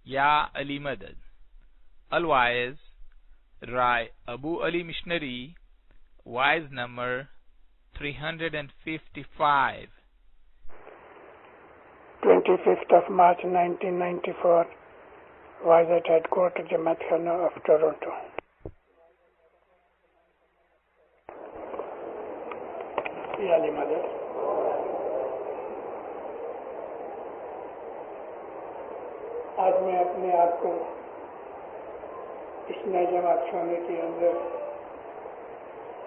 Ya Ali Madad. Otherwise, Rai Abu Ali Missionary, wise number 355. 25th of March 1994, was at headquarters Jamaat Khana of Toronto. Ya Ali Madad. آج میں اپنے آپ کو اس نئے جماعت خانے کے اندر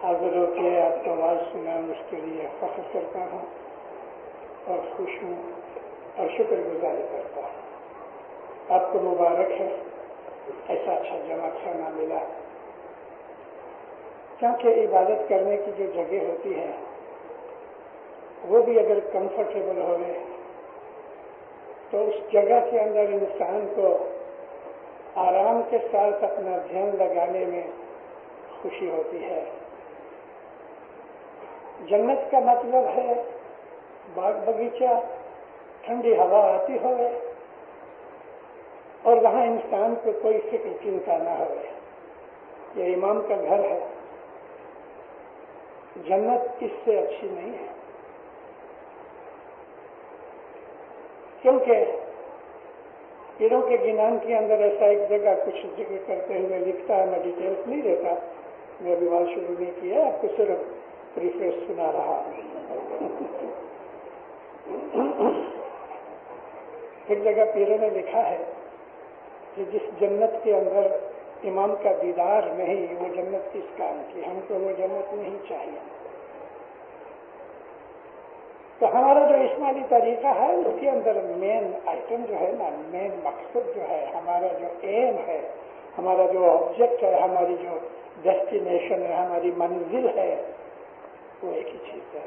حاضر ہو کے آپ کو آواز سناؤں، اس کے لیے فخر کرتا ہوں اور خوش ہوں اور شکر گزاری کرتا ہوں۔ آپ کو مبارک ہے، ایسا اچھا جماعت خانہ ملا، کیونکہ عبادت کرنے کی جو جگہ ہوتی ہے وہ بھی اگر کمفرٹیبل ہوئے تو اس جگہ کے اندر انسان کو آرام کے ساتھ اپنا دھیان لگانے میں خوشی ہوتی ہے۔ جنت کا مطلب ہے باغ باغیچہ، ٹھنڈی ہوا آتی ہوئے اور وہاں انسان کو کوئی فکر چنتا نہ ہوئے۔ یہ امام کا گھر ہے، جنت اس سے اچھی نہیں ہے، کیونکہ پیروں کے گنان کے اندر ایسا ایک جگہ کچھ ذکر کرتے ہوئے لکھتا ہے، میں ڈیٹیلس نہیں دیتا، میں ابھی بات شروع نہیں کیا، آپ کو صرف پریفیس سنا رہا ہوں۔ ایک جگہ پیروں نے لکھا ہے کہ جس جنت کے اندر امام کا دیدار نہیں، وہ جنت کس کام کی، ہم کو وہ جنت نہیں چاہیے۔ تو ہمارا جو اسماعیلی طریقہ ہے اس کے اندر مین آئٹم جو ہے نا، مین مقصد جو ہے، ہمارا جو ایم ہے، ہمارا جو آبجیکٹ ہے، ہماری جو ڈیسٹینیشن ہے، ہماری منزل ہے، وہ ایک ہی چیز ہے،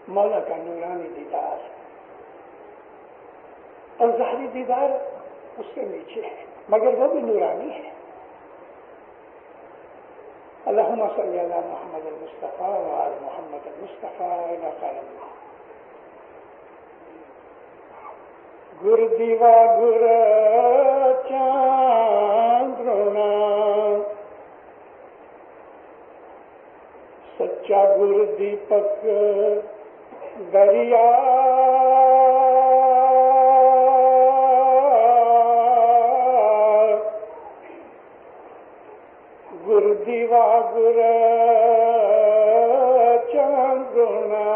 مولا کا نورانی دیدار، اور ظاہری دیدار اس سے نیچے ہے مگر وہ بھی نورانی ہے۔ اللہم صلی علی محمد المصطفیٰ وعلی محمد المصطفیٰ الی خیر اللہ۔ گر دیوا گر چاندرنا، سچا گر دیپک دریا، گر دیوا گر چاندرنا،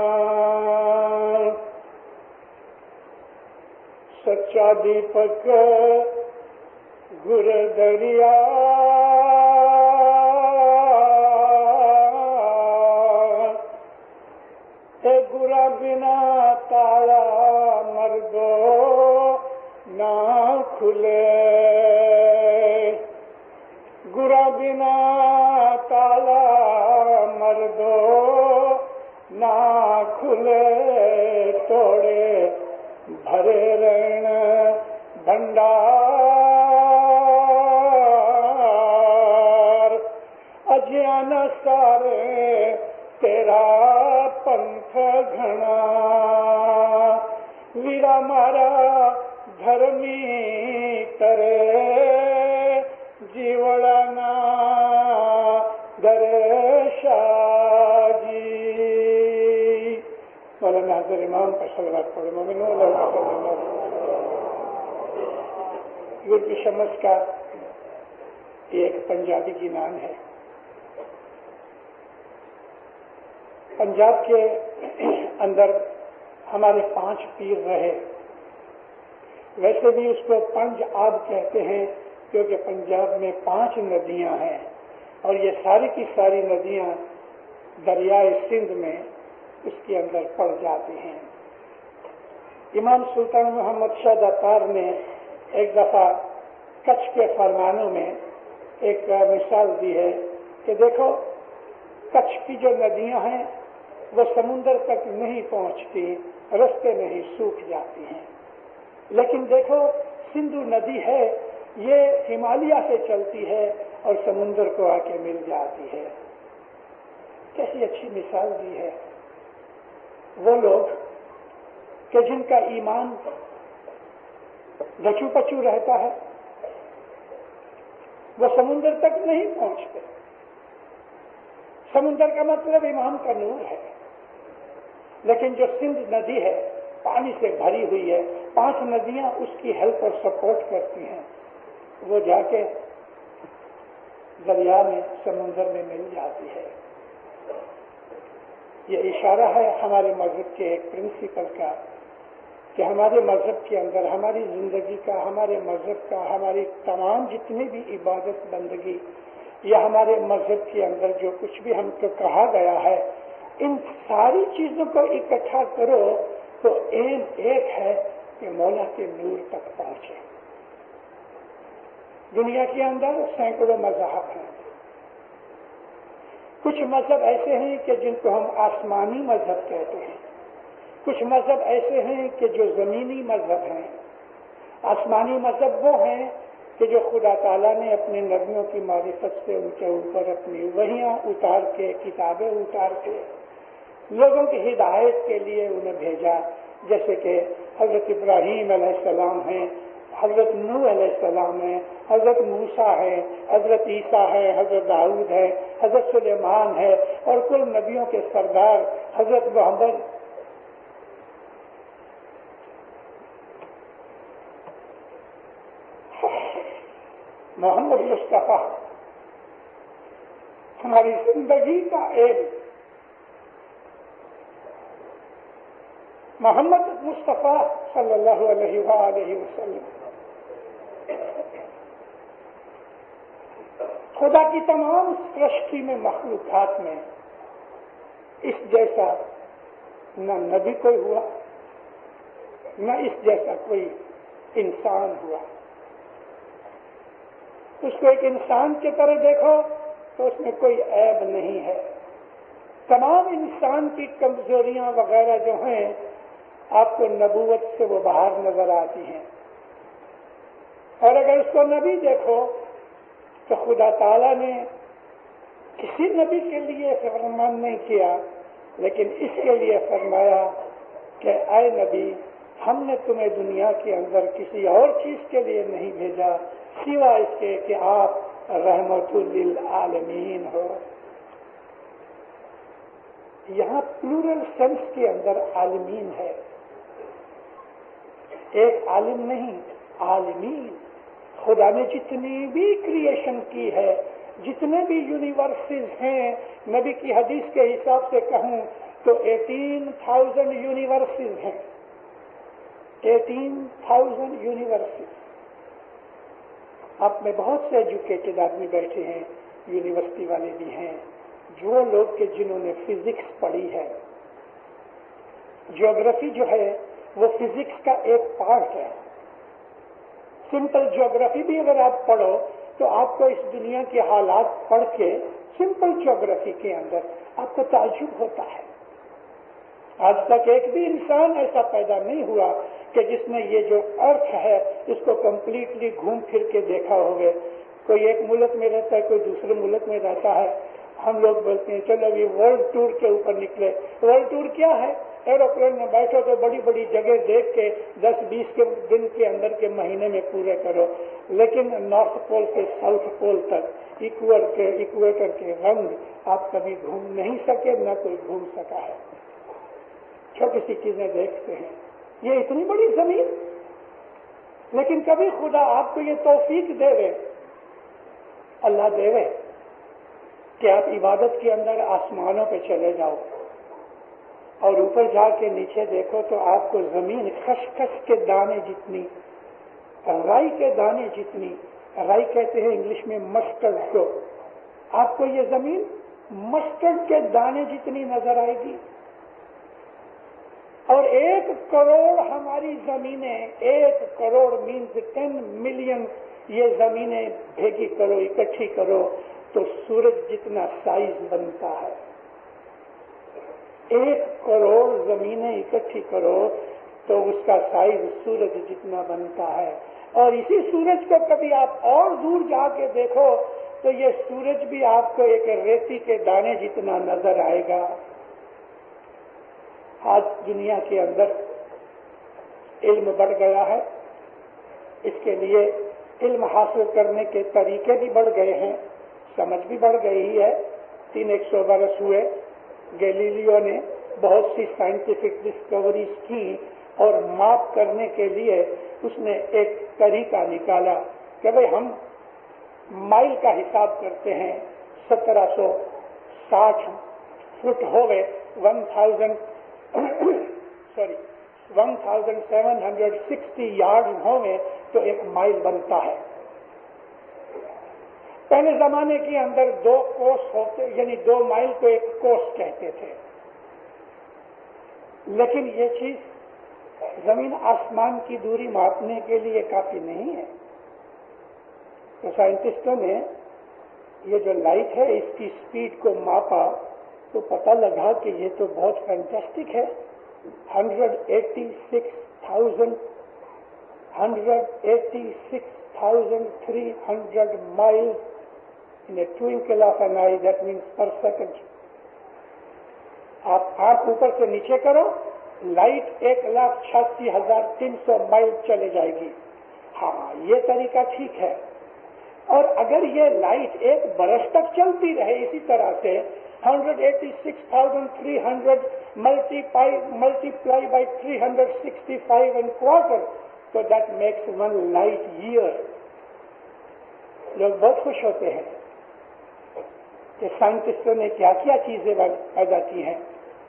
سچا دیپک گر دریا، اے گرا بنا تالا مردو نہ کھلے، گرا بنا تالا مردو نہ کھلے، توڑے بھرے رین بھنڈار، اجیان سارے تیرا پنتھ گھنا، ویرا مارا دھرمی کرے جیوڑنا درشا جی۔ مولانا حضرت امام پر صلوات پڑھے۔ مومنون اللہ صلی اللہ علیہ وسلم۔ گرد شمس کا ایک پنجابی گیان ہے۔ پنجاب کے اندر ہمارے 5 پیر رہے، ویسے بھی اس کو پنج آب کہتے ہیں کیونکہ پنجاب میں 5 ندیاں ہیں اور یہ ساری کی ساری ندیاں دریائے سندھ میں اس کے اندر پڑ جاتی ہیں۔ امام سلطان محمد شاہ داتار نے ایک دفعہ کچھ کے فرمانوں میں ایک مثال دی ہے کہ دیکھو کچھ کی جو ندیاں ہیں وہ سمندر تک نہیں پہنچتی، رستے میں ہی سوکھ جاتی ہیں، لیکن دیکھو سندھو ندی ہے، یہ ہمالیہ سے چلتی ہے اور سمندر کو آ کے مل جاتی ہے۔ کیسی اچھی مثال دی ہے۔ وہ لوگ کہ جن کا ایمان ڈچو پچو رہتا ہے، وہ سمندر تک نہیں پہنچتے۔ سمندر کا مطلب امام کا نور ہے، لیکن جو سندھ ندی ہے پانی سے بھری ہوئی ہے، 5 ندیاں اس کی ہیلپ اور سپورٹ کرتی ہیں، وہ جا کے دریا میں سمندر میں مل جاتی ہے۔ یہ اشارہ ہے ہمارے مذہب کے ایک پرنسپل کا کہ ہمارے مذہب کے اندر ہماری زندگی کا، ہمارے مذہب کا، ہماری تمام جتنی بھی عبادت بندگی یا ہمارے مذہب کے اندر جو کچھ بھی ہم کو کہا گیا ہے، ان ساری چیزوں کو اکٹھا کرو تو ایم ایک ہے کہ مولا کے نور تک پہنچے۔ دنیا کے اندر سینکڑوں مذاہب ہیں، کچھ مذہب ایسے ہیں کہ جن کو ہم آسمانی مذہب کہتے ہیں، کچھ مذہب ایسے ہیں کہ جو زمینی مذہب ہیں۔ آسمانی مذہب وہ ہیں کہ جو خدا تعالیٰ نے اپنے نبیوں کی معرفت سے ان کے اوپر اپنی وحیاں اتار کے، کتابیں اتار کے لوگوں کی ہدایت کے لیے انہیں بھیجا، جیسے کہ حضرت ابراہیم علیہ السلام ہیں، حضرت نوح علیہ السلام ہے، حضرت موسیٰ ہے، حضرت عیسیٰ ہے، حضرت داؤد ہے، حضرت سلیمان ہے، اور کل نبیوں کے سردار حضرت محمد مصطفیٰ۔ ہماری زندگی کا ایک محمد مصطفیٰ صلی اللہ علیہ وآلہ وسلم خدا کی تمام سرشٹی میں، مخلوقات میں اس جیسا نہ نبی کوئی ہوا، نہ اس جیسا کوئی انسان ہوا۔ اس کو ایک انسان کی طرح دیکھو تو اس میں کوئی عیب نہیں ہے، تمام انسان کی کمزوریاں وغیرہ جو ہیں آپ کو نبوت سے وہ باہر نظر آتی ہیں۔ اور اگر اس کو نبی دیکھو تو خدا تعالیٰ نے کسی نبی کے لیے فرمان نہیں کیا، لیکن اس کے لیے فرمایا کہ اے نبی، ہم نے تمہیں دنیا کے اندر کسی اور چیز کے لیے نہیں بھیجا سوا اس کے کہ آپ رحمت للعالمین ہو۔ یہاں پلورل سینس کے اندر عالمین ہے، ایک عالم نہیں، عالمین۔ خدا نے جتنی بھی کریشن کی ہے، جتنے بھی یونیورسز ہیں، نبی کی حدیث کے حساب سے کہوں تو 18,000 یونیورسز ہیں، 18,000 یونیورسز۔ آپ میں بہت سے ایجوکیٹڈ آدمی بیٹھے ہیں، یونیورسٹی والے بھی ہیں، جو لوگ کہ جنہوں نے فزکس پڑھی ہے۔ جیوگرافی جو ہے وہ فزکس کا ایک پارٹ ہے۔ سمپل جیوگرافی بھی اگر آپ پڑھو تو آپ کو اس دنیا کے حالات پڑھ کے سمپل جیوگرافی کے اندر آپ کو تعجب ہوتا ہے۔ آج تک ایک بھی انسان ایسا پیدا نہیں ہوا کہ جس نے یہ جو ارتھ ہے اس کو کمپلیٹلی گھوم پھر کے دیکھا ہوگا۔ کوئی ایک ملک میں رہتا ہے، کوئی دوسرے ملک میں رہتا ہے، ہم لوگ بولتے ہیں چلو یہ ورلڈ ٹور کے اوپر نکلے۔ ورلڈ ٹور کیا ہے؟ ایروپلین میں بیٹھو تو بڑی بڑی جگہ دیکھ کے 10-20 کے دن کے اندر کے مہینے میں پورے کرو، لیکن نارتھ پول سے ساؤتھ پول تک ایکویٹر کے رنگ آپ کبھی گھوم نہیں سکے، نہ کوئی گھوم سکا ہے۔ چھوٹی سی چیزیں دیکھتے ہیں، یہ اتنی بڑی زمین، لیکن کبھی خدا آپ کو یہ توفیق دے دے، اللہ دے دے کہ آپ عبادت کے اندر آسمانوں پہ چلے جاؤ اور اوپر جا کے نیچے دیکھو تو آپ کو زمین خشخش کے دانے جتنی، رائی کے دانے جتنی، رائی کہتے ہیں انگلش میں مسٹرڈ کو، آپ کو یہ زمین مسٹرڈ کے دانے جتنی نظر آئے گی۔ اور 1 کروڑ ہماری زمینیں، 1 کروڑ مینز 10 ملین یہ زمینیں بھیگی کرو، اکٹھی کرو تو سورج جتنا سائز بنتا ہے۔ 1 کروڑ زمینیں اکٹھی کرو تو اس کا سائز سورج جتنا بنتا ہے۔ اور اسی سورج کو کبھی آپ اور دور جا کے دیکھو تو یہ سورج بھی آپ کو ایک ریتی کے دانے جتنا نظر آئے گا۔ آج دنیا کے اندر علم بڑھ گیا ہے، اس کے لیے علم حاصل کرنے کے طریقے بھی بڑھ گئے ہیں، سمجھ بھی بڑھ گئی ہے۔ 300 برس ہوئے، گیلیلیو نے بہت سی سائنٹیفک ڈسکوریز کی اور ماپ کرنے کے لیے اس نے ایک طریقہ نکالا کہ بھئی ہم مائل کا حساب کرتے ہیں، 1760 فٹ ہو گئے، 1760 یارڈ ہوں گے تو ایک مائل بنتا ہے۔ پہلے زمانے کے اندر 2 کوس ہوتے، یعنی 2 مائل کو ایک کوس کہتے تھے، لیکن یہ چیز زمین آسمان کی دوری ماپنے کے لیے کافی نہیں ہے۔ تو سائنٹسٹوں نے یہ جو لائٹ ہے اس کی سپیڈ کو ماپا تو پتہ لگا کہ یہ تو بہت فینٹاسٹک ہے، 186,300 miles in a twinkle of an eye, that means per second۔ آپ آنکھ اوپر سے نیچے کرو، لائٹ 1,86,300 مائل چلے جائے گی۔ ہاں یہ طریقہ ٹھیک ہے، اور اگر یہ لائٹ 1 برس تک چلتی رہے اسی طرح سے 186,300 multiply by 365 and quarter، تو that makes 1 light year۔ لوگ بہت خوش ہوتے ہیں کہ سائنٹسٹوں نے کیا کیا چیزیں پیدا کی ہیں۔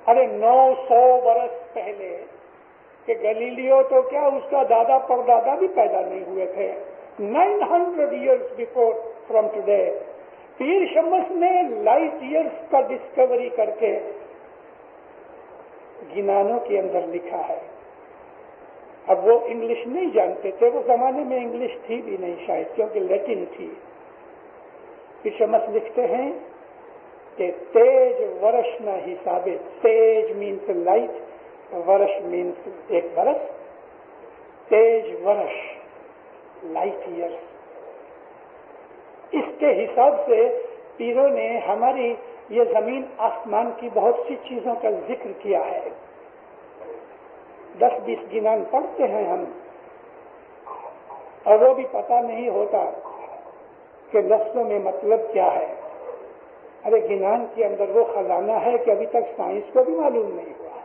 ارے 900 برس پہلے کہ گلیلیو تو کیا اس کا دادا پردادا بھی پیدا نہیں ہوئے تھے، 900 years before from today پیر شمس نے لائٹ ایئرس کا ڈسکوری کر کے گنانوں کے اندر لکھا ہے۔ اب وہ انگلش نہیں جانتے تھے، وہ زمانے میں انگلش تھی بھی نہیں شاید، کیونکہ لیٹن تھی۔ پیر شمس لکھتے ہیں کہ تیج ورش نہ حسابے، تیج مینس لائٹ، ورش مینس 1 برس، تیج ورش لائٹ ایئرس۔ اس کے حساب سے پیروں نے ہماری یہ زمین آسمان کی بہت سی چیزوں کا ذکر کیا ہے۔ 10-20 گنان پڑھتے ہیں ہم، اور وہ بھی پتہ نہیں ہوتا کہ لفظوں میں مطلب کیا ہے۔ ارے گنان کے اندر وہ خزانہ ہے کہ ابھی تک سائنس کو بھی معلوم نہیں ہوا۔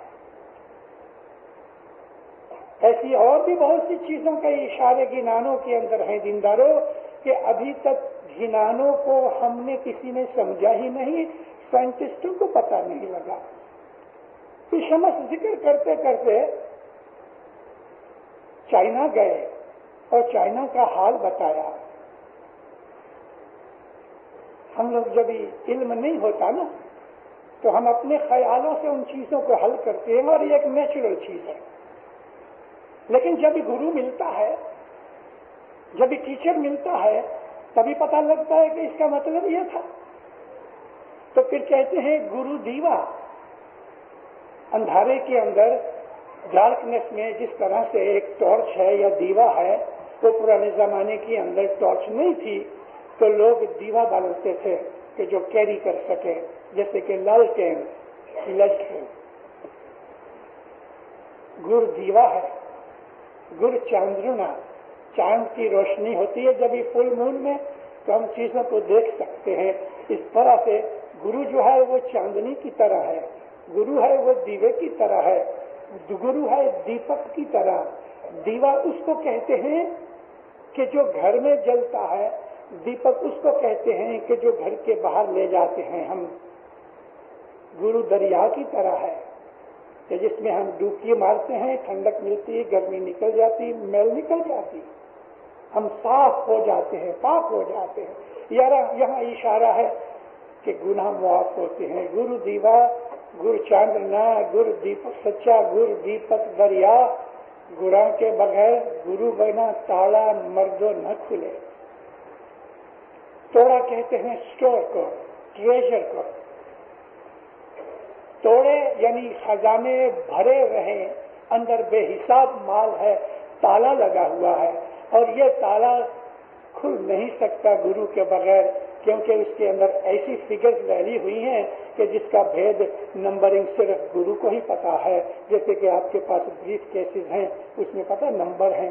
ایسی اور بھی بہت سی چیزوں کے اشارے گنانوں کے اندر ہیں دینداروں، کہ ابھی تک گنانوں کو ہم نے کسی نے سمجھا ہی نہیں، سائنٹسٹوں کو پتہ نہیں لگا۔ پھر شمس ذکر کرتے کرتے چائنا گئے اور چائنا کا حال بتایا۔ ہم لوگ جب علم نہیں ہوتا نا تو ہم اپنے خیالوں سے ان چیزوں کو حل کرتے ہیں، اور یہ ایک نیچرل چیز ہے۔ لیکن جب گرو ملتا ہے، جب ٹیچر ملتا ہے، تبھی پتہ لگتا ہے کہ اس کا مطلب یہ تھا۔ تو پھر کہتے ہیں گرو دیوا، اندھارے کے اندر ڈارکنیس میں جس طرح سے ایک ٹارچ ہے یا دیوا ہے، وہ پرانے زمانے کے اندر ٹارچ نہیں تھی تو لوگ دیوا ڈالتے تھے کہ جو کیری کر سکے، جیسے کہ لالٹین، لٹین۔ گر دیوا ہے، گر چاندرنا، چاند کی روشنی ہوتی ہے جب یہ فل مون میں تو ہم چیزوں کو دیکھ سکتے ہیں۔ اس طرح سے گرو جو ہے وہ چاندنی کی طرح ہے، گرو ہے وہ دیوے کی طرح ہے، گرو ہے دیپک کی طرح۔ دیوا اس کو کہتے ہیں کہ جو گھر میں جلتا ہے، دیپک اس کو کہتے ہیں کہ جو گھر کے باہر لے جاتے ہیں ہم۔ گرو دریا کی طرح ہے کہ جس میں ہم ڈوبکی مارتے ہیں، ٹھنڈک ملتی ہے، گرمی نکل جاتی، میل نکل جاتی، ہم صاف ہو جاتے ہیں، پاک ہو جاتے ہیں۔ یہاں اشارہ ہے کہ گناہ معاف ہوتے ہیں۔ گرو دیوا، گر چاندنا، گر دیپک سچا، گر دیپک دریا، گرا کے بغیر گرو بنا تالا مردوں نہ کھلے۔ توڑا کہتے ہیں اسٹور کو، ٹریجر کو۔ توڑے یعنی خزانے بھرے رہے، اندر بے حساب مال ہے، تالا لگا ہوا ہے، اور یہ تالا کھل نہیں سکتا گرو کے بغیر، کیونکہ اس کے اندر ایسی فگرز ڈالی ہوئی ہیں کہ جس کا بھید نمبرنگ صرف گرو کو ہی پتا ہے۔ جیسے کہ آپ کے پاس بریف کیسز ہیں، اس میں پتہ نمبر ہیں،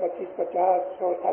25, 50, 100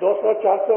200, 400,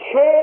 6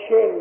6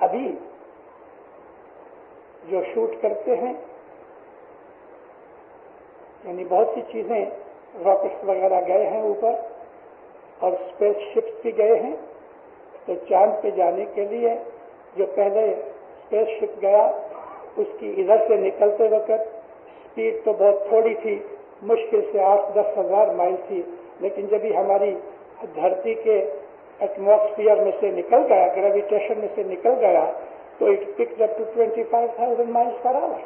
ابھی جو شوٹ کرتے ہیں، یعنی بہت سی چیزیں، راکٹس وغیرہ گئے ہیں اوپر اور اسپیس شپس بھی گئے ہیں، تو چاند پہ جانے کے لیے جو پہلے اسپیس شپ گیا اس کی ادھر سے نکلتے وقت اسپیڈ تو بہت تھوڑی تھی، مشکل سے 8-10 ہزار مائل تھی، لیکن جب ہی ہماری دھرتی کے ایٹماسفیئر میں سے نکل گیا، گریویٹیشن میں سے نکل گیا، تو it picked up to 25,000 miles per hour۔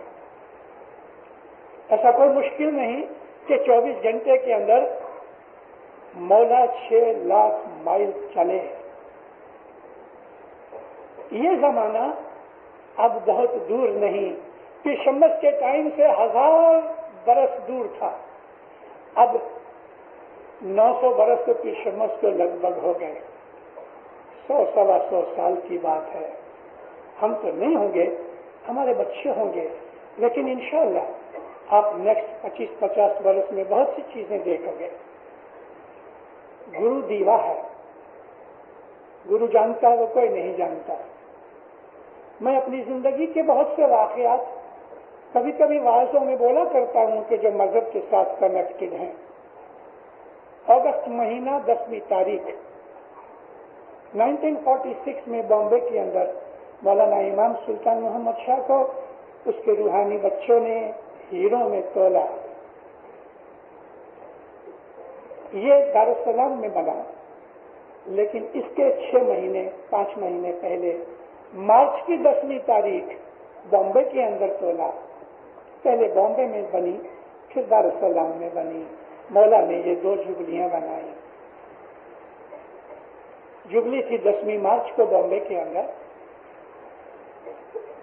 ایسا کوئی مشکل نہیں کہ 24 گھنٹے کے اندر مولا 6 لاکھ مائل چلے۔ یہ زمانہ اب بہت دور نہیں، کہ شمس کے ٹائم سے 1000 برس دور تھا، اب 900 برس تو پھر شمس کو لگ بھگ ہو گئے، 100-125 سال کی بات ہے۔ ہم تو نہیں ہوں گے، ہمارے بچے ہوں گے، لیکن انشاءاللہ آپ نیکسٹ 25-50 برس میں بہت سی چیزیں دیکھو گے۔ گرو دیوا ہے، گرو جانتا ہے وہ کوئی نہیں جانتا۔ میں اپنی زندگی کے بہت سے واقعات کبھی کبھی واعظوں میں بولا کرتا ہوں کہ جو مذہب کے ساتھ کنیکٹڈ ہیں۔ اگست مہینہ 10ویں تاریخ 1946 میں بامبے کے اندر مولانا امام سلطان محمد شاہ کو اس کے روحانی بچوں نے ہیروں میں تولا۔ یہ دارالسلام میں بنا، لیکن اس کے 5 مہینے پہلے مارچ کی 10ویں تاریخ بامبے کے اندر تولا۔ پہلے بامبے میں بنی، پھر دارالسلام میں بنی۔ مولا نے یہ 2 جبلیاں بنائی۔ جبلی تھی 10ویں مارچ کو بامبے کے اندر۔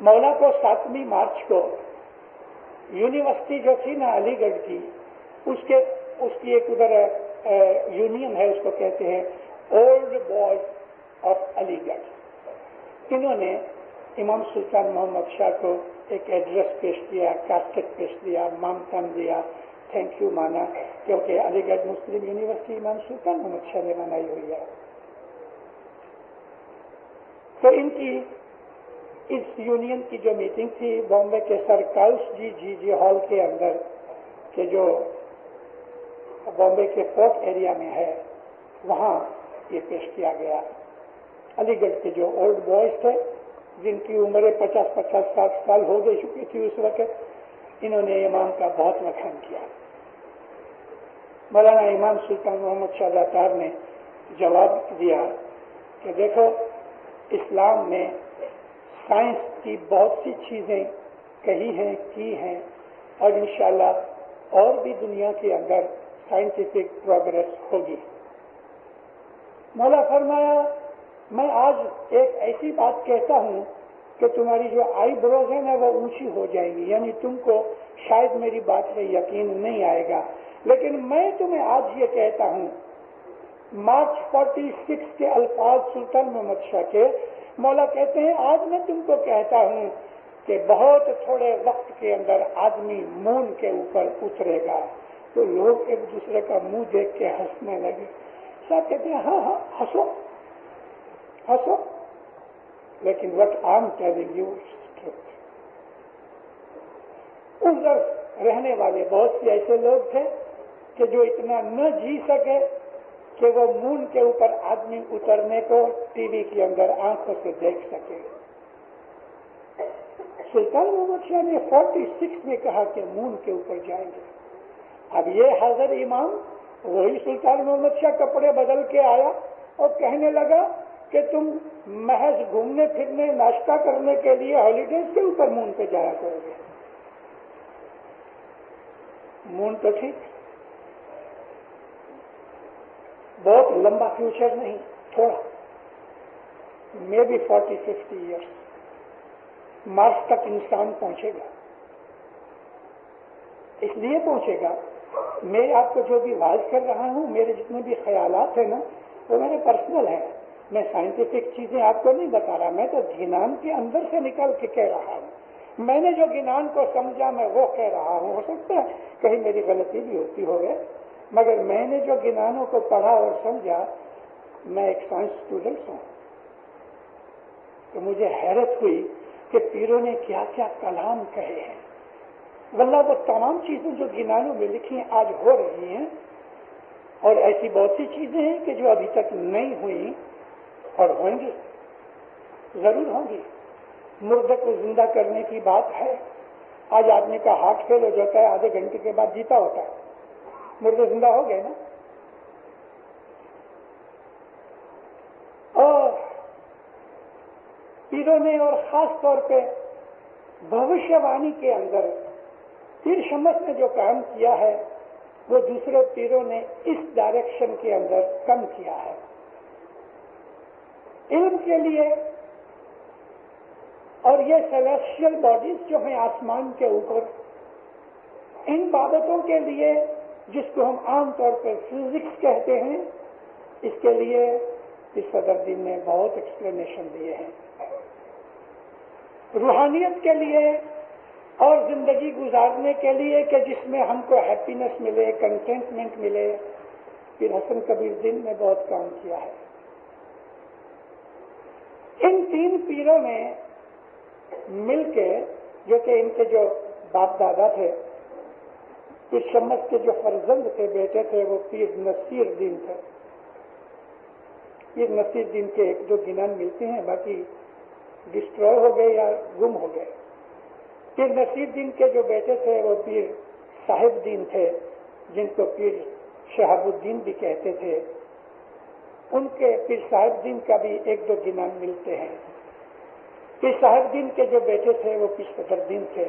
مولا کو 7ویں مارچ کو یونیورسٹی جو تھی نا علی گڑھ کی، اس کی ایک ادھر یونین ہے، اس کو کہتے ہیں اولڈ بوائز آف علی گڑھ، انہوں نے امام سلطان محمد شاہ کو ایک ایڈریس پیش کیا، کاسکٹ پیش دیا، مامتم دیا، تھینک یو مانا، کیونکہ علی گڑھ مسلم یونیورسٹی امام سلطان محمد شاہ نے بنائی ہوئی ہے۔ تو ان کی اس یونین کی جو میٹنگ تھی بامبے کے سر کاؤس جی ہال کے اندر، کہ جو بامبے کے فورٹ ایریا میں ہے، وہاں یہ پیش کیا گیا۔ علی گڑھ کے جو اولڈ بوائز تھے، جن کی عمریں 50-60 سال ہو گئی چکی تھی اس وقت، انہوں نے امام کا بہت مکھن کیا۔ مولانا امام سلطان محمد شاہ داتار نے جواب دیا کہ دیکھو، اسلام میں سائنس کی بہت سی چیزیں کہی ہیں، کی ہیں، اور انشاءاللہ اور بھی دنیا کے اندر سائنٹیفک پروگرس ہوگی۔ مولا فرمایا، میں آج ایک ایسی بات کہتا ہوں کہ تمہاری جو آئی بروز ہیں نا وہ اونچی ہو جائیں گی، یعنی تم کو شاید میری بات پہ یقین نہیں آئے گا، لیکن میں تمہیں آج یہ کہتا ہوں، مارچ 46 کے الفاظ سلطان محمد شاہ کے، مولا کہتے ہیں آج میں تم کو کہتا ہوں کہ بہت تھوڑے وقت کے اندر آدمی مون کے اوپر اترے گا۔ تو لوگ ایک دوسرے کا منہ دیکھ کے ہنسنے لگے۔ صاحب کہتے ہیں ہاں ہنسو ہنسو، لیکن what I am telling you is truth. ادھر رہنے والے بہت سے ایسے لوگ تھے کہ جو اتنا نہ جی سکے کہ وہ مون کے اوپر آدمی اترنے کو ٹی وی کے اندر آنکھوں سے دیکھ سکے۔ سلطان محمد شاہ نے 46 میں کہا کہ مون کے اوپر جائیں گے۔ اب یہ حضرت امام وہی سلطان محمد شاہ کپڑے بدل کے آیا اور کہنے لگا کہ تم محض گھومنے پھرنے ناشتہ کرنے کے لیے ہالیڈیز کے اوپر مون پہ جایا کرو گے۔ مون تو ٹھیک، بہت لمبا فیوچر نہیں، تھوڑا، مے بی 40-50 ایئرس مارس تک انسان پہنچے گا۔ اس لیے پہنچے گا، میں آپ کو جو بھی واضح کر رہا ہوں، میرے جتنے بھی خیالات ہیں نا وہ میرے پرسنل ہیں، میں سائنٹیفک چیزیں آپ کو نہیں بتا رہا، میں تو گنان کے اندر سے نکل کے کہہ رہا ہوں۔ میں نے جو گنان کو سمجھا میں وہ کہہ رہا ہوں، ہو سکتا ہے کہیں میری غلطی بھی ہوتی ہوگی، مگر میں نے جو گنانوں کو پڑھا اور سمجھا، میں ایک سائنس اسٹوڈنٹ ہوں۔ تو مجھے حیرت ہوئی کہ پیروں نے کیا کیا کلام کہے ہیں. واللہ وہ تمام چیزیں جو گنانوں میں لکھی ہیں آج ہو رہی ہیں، اور ایسی بہت سی چیزیں ہیں کہ جو ابھی تک نہیں ہوئی اور ہوں گی، ضرور ہوں گی. مردے کو زندہ کرنے کی بات ہے. آج آدمی کا ہارٹ فیل ہو جاتا ہے، آدھے گھنٹے کے بعد جیتا ہوتا ہے. مردے زندہ ہو گئے نا. اور پیروں نے اور خاص طور پہ بھوشیہ وانی کے اندر پیر شمس نے جو کام کیا ہے وہ دوسرے پیروں نے اس ڈائریکشن کے اندر کم کیا ہے. علم کے لیے اور یہ سیلیسٹیل باڈیز جو ہیں آسمان کے اوپر، ان بابتوں کے لیے جس کو ہم عام طور پر فزکس کہتے ہیں، اس کے لیے اس صدر دین نے بہت ایکسپلینیشن دیے ہیں. روحانیت کے لیے اور زندگی گزارنے کے لیے کہ جس میں ہم کو ہیپینس ملے، کنٹینٹمنٹ ملے، پھر حسن کبیر دین نے بہت کام کیا ہے. ان تین پیروں نے مل کے، جو کہ ان کے جو باپ دادا تھے، پیر شمس کے جو فرزند تھے، بیٹے تھے، وہ پیر نصیر دین تھے. پیر نصیر دین کے ایک دو گنان ملتے ہیں، باقی ڈسٹروائے ہو گئے یا گم ہو گئے. پیر نصیر دین کے جو بیٹے تھے وہ پیر صاحب دین تھے، جن کو پیر شہاب الدین بھی کہتے تھے. ان کے پیر صاحب دین کا بھی ایک دو گنان ملتے ہیں. پیر صاحب دین کے جو بیٹے تھے وہ پیر صدر دین تھے.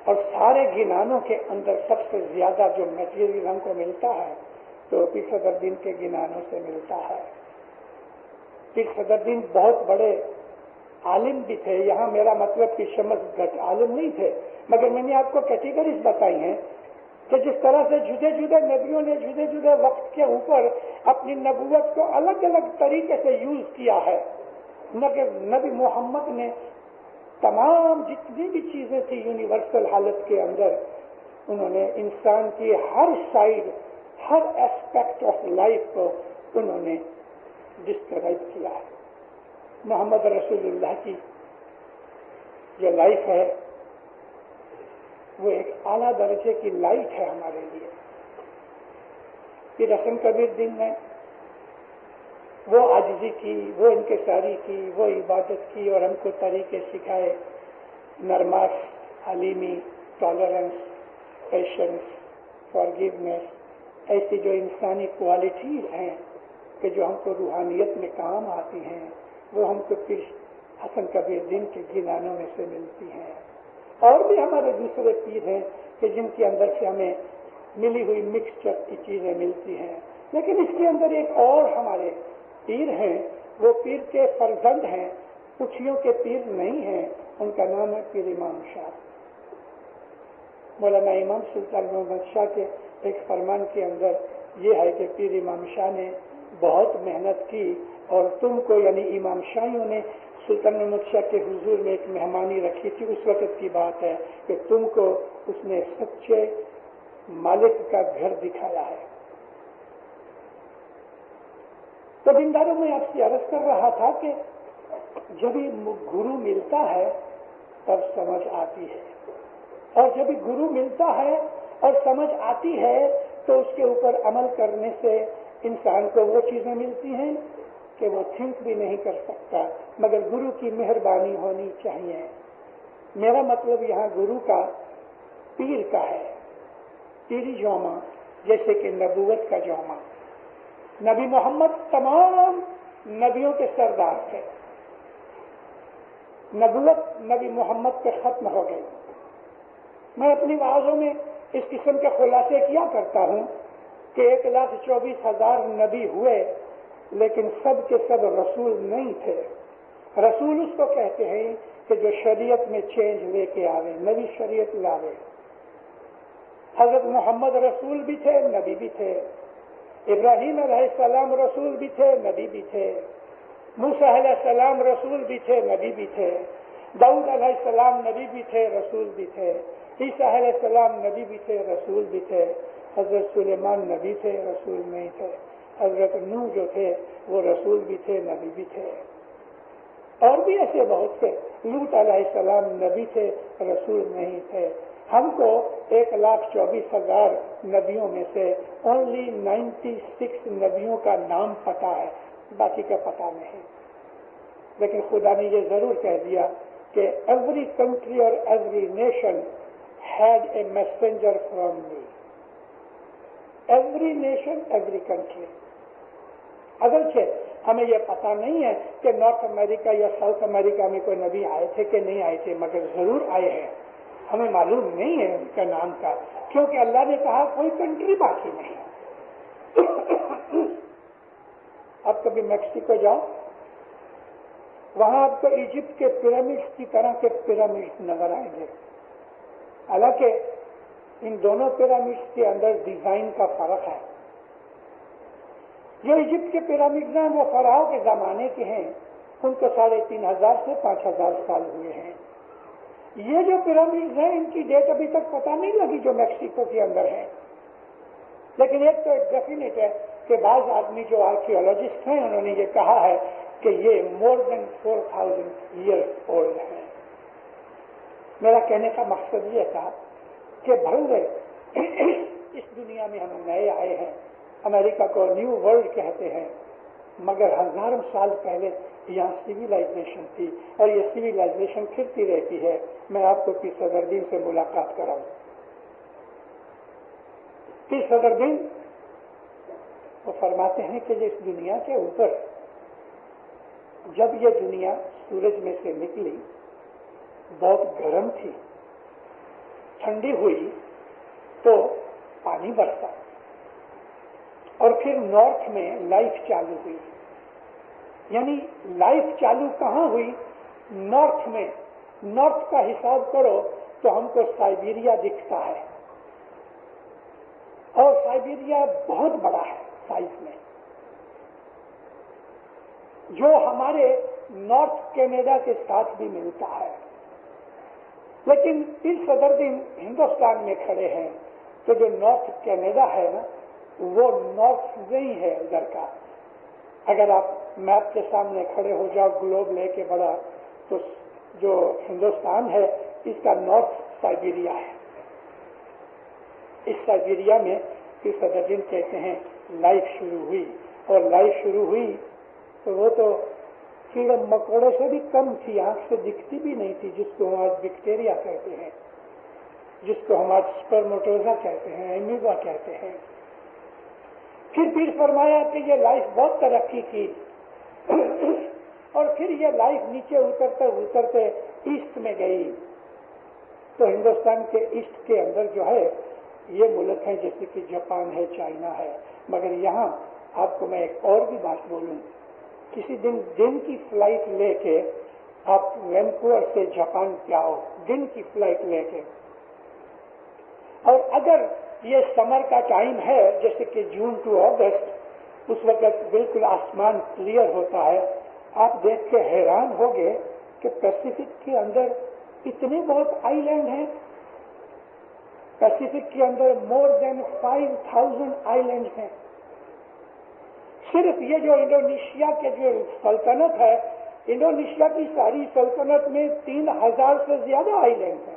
اور سارے گنانوں کے اندر سب سے زیادہ جو میٹیریل ہم کو ملتا ہے تو پیر صدر دین کے گنانوں سے ملتا ہے. پیر صدر دین بہت بڑے عالم بھی تھے. یہاں میرا مطلب پیر شمس گھٹ عالم نہیں تھے، مگر میں نے آپ کو کیٹیگریز بتائی ہیں کہ جس طرح سے جدے جدے نبیوں نے جدے جدے وقت کے اوپر اپنی نبوت کو الگ الگ طریقے سے یوز کیا ہے. نبی محمد نے تمام جتنی بھی چیزیں تھی یونیورسل حالت کے اندر، انہوں نے انسان کی ہر سائڈ، ہر ایسپیکٹ آف لائف کو انہوں نے ڈسکرائب کیا ہے. محمد رسول اللہ کی جو لائف ہے وہ ایک اعلیٰ درجے کی لائٹ ہے ہمارے لیے. پھر حسن کبیر دین نے وہ عاجزی کی، وہ انکساری کی، وہ عبادت کی اور ہم کو طریقے سکھائے، نرماس، حلیمی، ٹالرنس، پیشنس، فارگیونیس، ایسی جو انسانی کوالٹیز ہیں کہ جو ہم کو روحانیت میں کام آتی ہیں، وہ ہم کو پھر حسن کبیر دین کے گنانوں میں سے ملتی ہیں. اور بھی ہمارے دوسرے پیر ہیں کہ جن کے اندر سے ہمیں ملی ہوئی مکسچر کی چیزیں ملتی ہیں. لیکن اس کے اندر ایک اور ہمارے پیر ہیں، وہ پیر کے فرزند ہیں، پچھیوں کے پیر نہیں ہیں. ان کا نام ہے پیر امام شاہ. مولانا امام سلطان محمد شاہ کے ایک فرمان کے اندر یہ ہے کہ پیر امام شاہ نے بہت محنت کی اور تم کو یعنی امام شاہیوں نے سلطان محمد شاہ کے حضور میں ایک مہمانی رکھی تھی. اس وقت کی بات ہے کہ تم کو اس نے سچے مالک کا گھر دکھایا ہے. تو دینداروں میں آپ سے عرض کر رہا تھا کہ جب گرو ملتا ہے تب سمجھ آتی ہے، اور جب گرو ملتا ہے اور سمجھ آتی ہے تو اس کے اوپر عمل کرنے سے انسان کو وہ چیزیں ملتی ہیں کہ وہ تھنک بھی نہیں کر سکتا، مگر گرو کی مہربانی ہونی چاہیے. میرا مطلب یہاں گرو کا پیر کا ہے. پیری جوما جیسے کہ نبوت کا جوما. نبی محمد تمام نبیوں کے سردار تھے. نبوت نبی محمد پہ ختم ہو گئی. میں اپنی وعظوں میں اس قسم کے خلاصے کیا کرتا ہوں کہ 1,24,000 نبی ہوئے لیکن سب کے سب رسول نہیں تھے. رسول اس کو کہتے ہیں کہ جو شریعت میں چینج لے کے آوے، نبی شریعت لاوے. حضرت محمد رسول بھی تھے، نبی بھی تھے. ابراہیم علیہ السلام رسول بھی تھے، نبی بھی تھے. موسیٰ علیہ السلام رسول بھی تھے، نبی بھی تھے. داؤد علیہ السلام نبی بھی تھے، رسول بھی تھے. عیسیٰ علیہ السلام نبی بھی تھے، رسول بھی تھے. حضرت سلیمان نبی تھے، رسول نہیں تھے. حضرت نوح جو تھے وہ رسول بھی تھے، نبی بھی تھے. اور بھی ایسے بہت سے. لوط علیہ السلام نبی تھے, رسول نہیں تھے. ہم کو 1,24,000 نبیوں میں سے اونلی 96 نبیوں کا نام پتا ہے, باقی کا پتا نہیں. لیکن خدا نے یہ ضرور کہہ دیا کہ ایوری کنٹری اور every nation had a messenger from me. Every nation, every country. اگرچہ ہمیں یہ پتا نہیں ہے کہ نارتھ امریکہ یا ساؤتھ امریکہ میں کوئی نبی آئے تھے کہ نہیں آئے تھے, مگر ضرور آئے ہیں. ہمیں معلوم نہیں ہے ان کا نام کا, کیونکہ اللہ نے کہا کوئی کنٹری باقی نہیں. اب کبھی میکسیکو جاؤ, وہاں آپ کو ایجپٹ کے پیرامڈس کی طرح کے پیرامڈس نظر آئیں گے. حالانکہ ان دونوں پیرامڈس کے اندر ڈیزائن کا فرق ہے. جو ایجپٹ کے پیرامڈز ہیں وہ فراؤ کے زمانے کے ہیں, ان کو 3,500 سے 5,000 سال ہوئے ہیں. یہ جو پیرامڈز ہیں ان کی ڈیٹ ابھی تک پتہ نہیں لگی جو میکسیکو کے اندر ہے. لیکن ایک تو ڈیفینیٹ ہے کہ بعض آدمی جو آرکیولوجسٹ ہیں انہوں نے یہ کہا ہے کہ یہ مور دین 4,000 ایئرس اولڈ ہے. میرا کہنے کا مقصد یہ تھا کہ بھلے اس دنیا میں ہم نئے آئے ہیں, امریکہ کو نیو ورلڈ کہتے ہیں, مگر ہزاروں سال پہلے یہاں سویلائزیشن تھی اور یہ سویلائزیشن پھرتی رہتی ہے. میں آپ کو پیر صدرالدین سے ملاقات کراؤں. پیر صدرالدین وہ فرماتے ہیں کہ اس دنیا کے اوپر جب یہ دنیا سورج میں سے نکلی بہت گرم تھی, ٹھنڈی ہوئی تو پانی برسا, اور پھر نارتھ میں لائف چالو ہوئی. یعنی لائف چالو کہاں ہوئی؟ نارتھ میں. نارتھ کا حساب کرو تو ہم کو سائبیریا دکھتا ہے, اور سائبیریا بہت بڑا ہے سائز میں, جو ہمارے نارتھ کینیڈا کے ساتھ بھی ملتا ہے. لیکن پیر صدرالدین ہندوستان میں کھڑے ہیں تو جو نارتھ کینیڈا ہے نا وہ نارتھ نہیں ہے ادھر کا. اگر آپ میپ کے سامنے کھڑے ہو جاؤ گلوب لے کے بڑا, تو جو ہندوستان ہے اس کا نارتھ سائبیریا ہے. اس سائبیریا میں پیر صدرالدین کہتے ہیں لائف شروع ہوئی, اور لائف شروع ہوئی تو وہ تو کیڑے مکوڑے سے بھی کم تھی, آنکھ سے دکھتی بھی نہیں تھی, جس کو ہم آج بیکٹیریا کہتے ہیں, جس کو ہم آج سپرموٹوزا کہتے ہیں, ایمیبا کہتے ہیں. پھر پیر فرمایا کہ یہ لائف بہت ترقی کی, اور پھر یہ لائف نیچے اترتے اترتے ایسٹ میں گئی. تو ہندوستان کے ایسٹ کے اندر جو ہے یہ ملک ہیں جیسے کہ جاپان ہے, چائنا ہے. مگر یہاں آپ کو میں ایک اور بھی بات بولوں, کسی دن کی فلائٹ لے کے آپ وینکوور سے جاپان پہ آؤ, دن کی فلائٹ لے کے, اور اگر یہ سمر کا ٹائم ہے جیسے کہ جون ٹو اگست, اس وقت بالکل آسمان کلیئر ہوتا ہے, آپ دیکھ کے حیران ہوگے کہ پیسیفک کے اندر اتنے بہت آئی لینڈ ہیں. پیسیفک کے اندر مور دین 5,000 آئی لینڈ ہیں. صرف یہ جو انڈونیشیا کے جو سلطنت ہے, انڈونیشیا کی ساری سلطنت میں 3,000 سے زیادہ آئی لینڈ ہیں.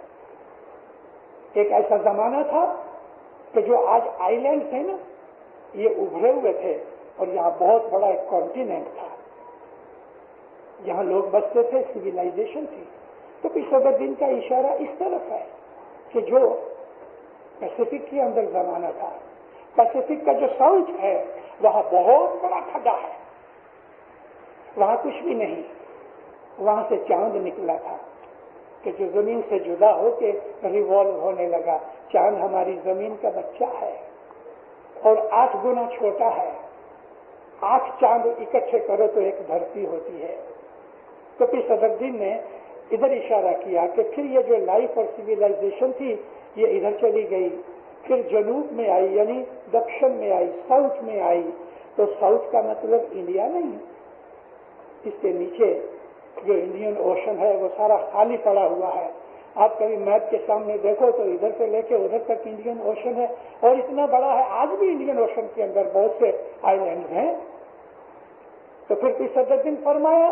ایک ایسا زمانہ تھا کہ جو آج آئی لینڈ ہیں نا یہ ابھرے ہوئے تھے, اور یہاں بہت بڑا ایک کانٹیننٹ تھا, یہاں لوگ بستے تھے, سویلائزیشن تھی. تو پیر صدرالدین کا اشارہ اس طرف ہے کہ جو پیسیفک کے اندر زمانہ تھا, پیسیفک کا جو ساؤتھ ہے وہاں بہت بڑا کھڈا ہے, وہاں کچھ بھی نہیں. وہاں سے چاند نکلا تھا کہ جو زمین سے جدا ہو کے ریوالو ہونے لگا. چاند ہماری زمین کا بچہ ہے اور 8 گنا چھوٹا ہے. 8 چاند اکٹھے کرو تو ایک دھرتی ہوتی ہے. تو پھر صدرالدین نے ادھر اشارہ کیا کہ پھر یہ جو لائف اور سویلائزیشن تھی یہ ادھر چلی گئی, پھر جنوب میں آئی, یعنی دکشن میں آئی, ساؤتھ میں آئی. تو ساؤتھ کا مطلب انڈیا نہیں, اس کے نیچے جو انڈین اوشن ہے وہ سارا خالی پڑا ہوا ہے. آپ کبھی میپ کے سامنے دیکھو تو ادھر سے لے کے ادھر تک انڈین اوشن ہے, اور اتنا بڑا ہے. آج بھی انڈین اوشن کے اندر بہت سے آئی لینڈ ہیں. تو پھر صدرالدین فرمایا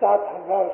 7,000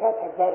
7,000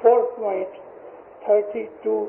4.32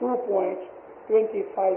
2.25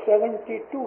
72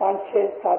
5, 6, 7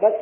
10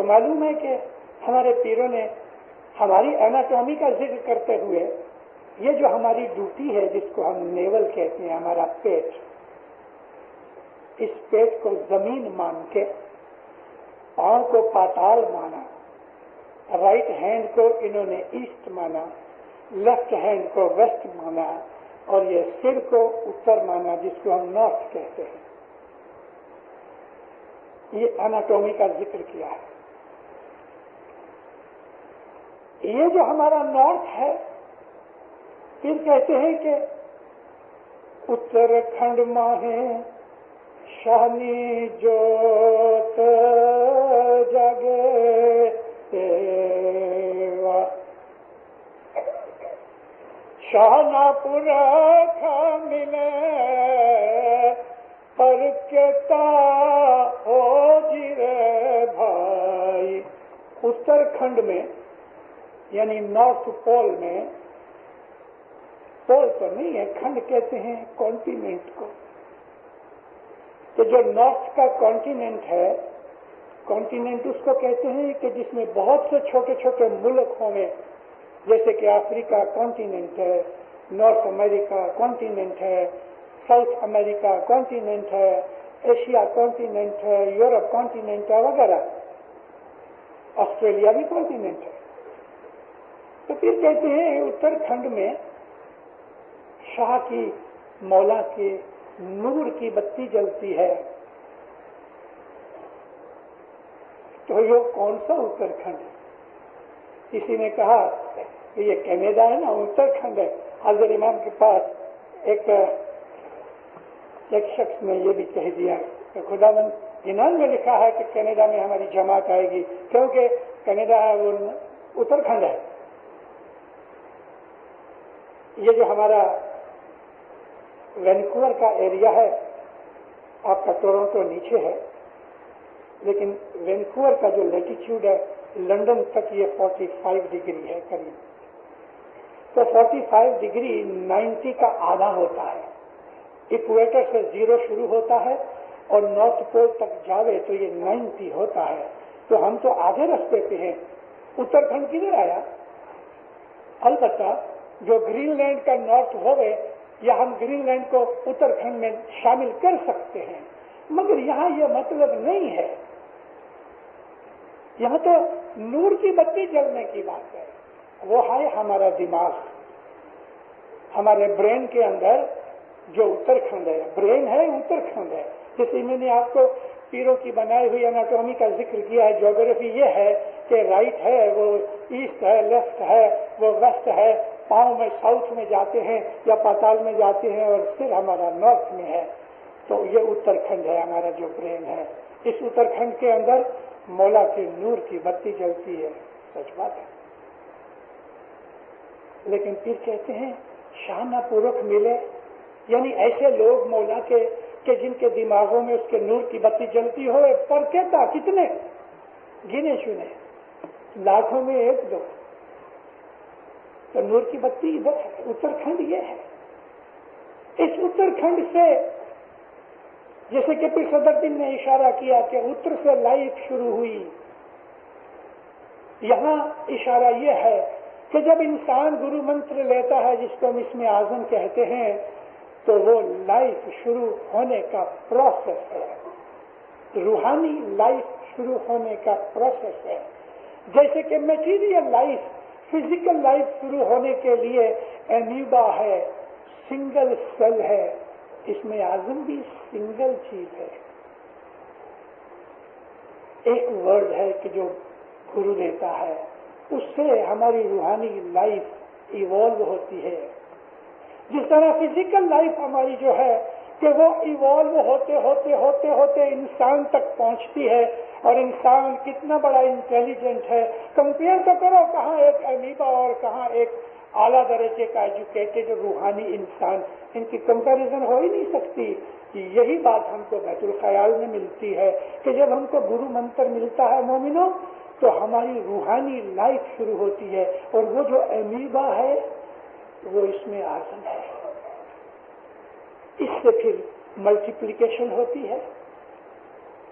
کو معلوم ہے کہ ہمارے پیروں نے ہماری ایناٹومی کا ذکر کرتے ہوئے یہ جو ہماری ڈیوٹی ہے جس کو ہم نیول کہتے ہیں، ہمارا پیٹ، اس پیٹ کو زمین مان کے پاؤں کو پاتال مانا، رائٹ ہینڈ کو انہوں نے ایسٹ مانا، لیفٹ ہینڈ کو ویسٹ مانا، اور یہ سر کو اتر مانا جس کو ہم نارتھ کہتے ہیں. یہ اناٹومی کا ذکر کیا ہے. یہ جو ہمارا نارتھ ہے، پھر کہتے ہیں کہ اتراکھنڈ ماہیں شانی جوت جگے دیوا شاہنا پورا کھا ملے پر کہتا ہو جی رے بھائی. اتراکھنڈ میں یعنی نارتھ پول میں، پول تو نہیں ہے، کھنڈ کہتے ہیں کانٹیننٹ کو، تو جو نارتھ کا کانٹیننٹ ہے، کانٹیننٹ اس کو کہتے ہیں کہ جس میں بہت سے چھوٹے چھوٹے ملک ہوں گے، جیسے کہ افریقہ کانٹیننٹ ہے، نارتھ امریکہ کانٹیننٹ ہے، ساؤتھ امریکہ کانٹیننٹ ہے، ایشیا کانٹیننٹ ہے، یورپ کانٹیننٹ ہے وغیرہ، آسٹریلیا بھی کانٹیننٹ ہے. تو پھر کہتے ہیں اتراکھنڈ میں شاہ کی، مولا کے نور کی بتی جلتی ہے. تو یہ کون سا اتراکھنڈ ہے؟ کسی نے کہا کہ یہ کینیڈا ہے نا، اتراکھنڈ ہے. حضرت امام کے پاس ایک شخص نے یہ بھی کہہ دیا کہ خداوند انعام میں لکھا ہے کہ کینیڈا میں ہماری جماعت آئے گی، کیونکہ کینیڈا ہے وہ اتراکھنڈ ہے. یہ جو ہمارا وینکوور کا ایریا ہے، آپ کا ٹورنٹو نیچے ہے، لیکن وینکوور کا جو لیٹیچیوڈ ہے لنڈن تک یہ 45 ڈگری ہے قریب. تو 45 ڈگری 90 کا آدھا ہوتا ہے. ایکویٹر سے 0 شروع ہوتا ہے اور نارتھ پول تک جاوے تو یہ 90 ہوتا ہے. تو ہم تو آدھے رستے پہ ہیں. اتراکھنڈ کدھر آیا؟ البتہ جو گرین لینڈ کا نارتھ ہوئے، یا ہم گرین لینڈ کو اتراکھنڈ میں شامل کر سکتے ہیں، مگر یہاں یہ مطلب نہیں ہے. یہاں تو نور کی بتی جلنے کی بات ہے. وہ ہے ہمارا دماغ، ہمارے برین کے اندر جو اتراکھنڈ ہے، برین ہے اتراکھنڈ ہے. جیسے میں نے آپ کو پیروں کی بنائی ہوئی اناٹومی کا ذکر کیا ہے، جیوگرافی یہ ہے کہ رائٹ ہے وہ ایسٹ ہے، لیفٹ ہے وہ ویسٹ ہے، پاؤں میں ساؤتھ میں جاتے ہیں یا پاتال میں جاتے ہیں، اور سر ہمارا نارتھ میں ہے. تو یہ اتراکھنڈ ہے ہمارا جو برین ہے. اس اتراکھنڈ کے اندر مولا کے نور کی بتی جلتی ہے. سچ بات ہے. لیکن پھر کہتے ہیں شانہ پورکھ ملے، یعنی ایسے لوگ مولا کے کہ جن کے دماغوں میں اس کے نور کی بتی جلتی ہو. پر کہتا کتنے؟ گنے چنے، لاکھوں میں 1-2. تو نور کی بتی ادھر ہے، اتراکھنڈ یہ ہے. اس اتراکھنڈ سے، جیسے کہ پھر صدر الدین نے اشارہ کیا کہ اتر سے لائف شروع ہوئی، یہاں اشارہ یہ ہے کہ جب انسان گرو منتر لیتا ہے جس کو ہم اسم اعظم کہتے ہیں، تو وہ لائف شروع ہونے کا پروسیس ہے، روحانی لائف شروع ہونے کا پروسیس ہے. جیسے کہ میٹیریل لائف، فزیکل لائف شروع ہونے کے لیے امیبا ہے، سنگل سیل ہے. اسم اعظم بھی سنگل چیز ہے، ایک ورڈ ہے کہ جو گرو دیتا ہے، اس سے ہماری روحانی لائف ایوالو ہوتی ہے. جس طرح فزیکل لائف ہماری جو ہے کہ وہ ایوالو ہوتے ہوتے ہوتے ہوتے انسان تک پہنچتی ہے. اور انسان کتنا بڑا انٹیلیجنٹ ہے، کمپیئر تو کرو کہاں ایک امیبا اور کہاں ایک اعلیٰ درجے کا ایجوکیٹڈ روحانی انسان، ان کی کمپیریزن ہو ہی نہیں سکتی. یہی بات ہم کو بیت الخیال میں ملتی ہے کہ جب ہم کو گرو منتر ملتا ہے مومنوں، تو ہماری روحانی لائف شروع ہوتی ہے. اور وہ جو امیبا ہے وہ اس میں اعظم ہے. اس سے پھر ملٹیپلیکیشن ہوتی ہے،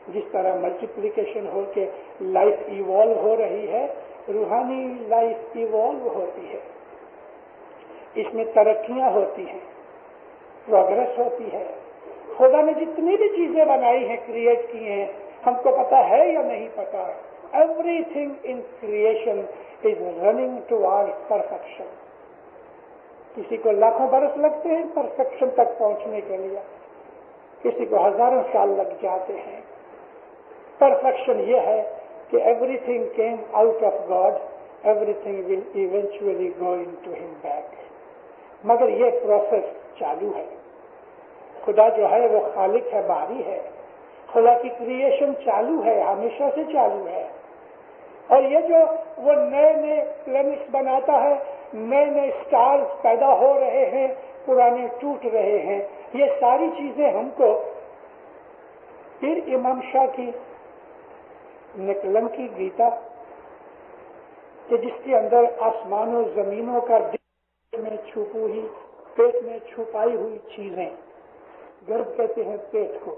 جس طرح ملٹیپلیکیشن ہو کے لائف ایوالو ہو رہی ہے، روحانی لائف ایوالو ہوتی ہے، اس میں ترقیاں ہوتی ہیں، پروگرس ہوتی ہے۔ خدا نے جتنی بھی چیزیں بنائی ہیں، کریٹ کی ہیں، ہم کو پتا ہے یا نہیں پتا، every thing in creation is running ٹوارڈ perfection. کسی کو لاکھوں برس لگتے ہیں پرفیکشن تک پہنچنے کے لیے، کسی کو ہزاروں سال لگ جاتے ہیں۔ پرفیکشن یہ ہے کہ everything came out of God, everything will eventually go into ہم بیک۔ مگر یہ پروسیس چالو ہے۔ خدا جو ہے وہ خالق ہے، باری ہے، خدا کی کریشن چالو ہے، ہمیشہ سے چالو ہے۔ اور یہ جو وہ نئے نئے پلینٹس بناتا ہے، نئے نئے اسٹارز پیدا ہو رہے ہیں، پرانے ٹوٹ رہے ہیں، یہ ساری چیزیں ہم کو پھر امام شاہ کی نکلن کی گیتا کہ جس کے اندر آسمان و زمینوں کا پیٹ میں چھپائی ہوئی چیزیں، گرب کہتے ہیں پیٹ کو،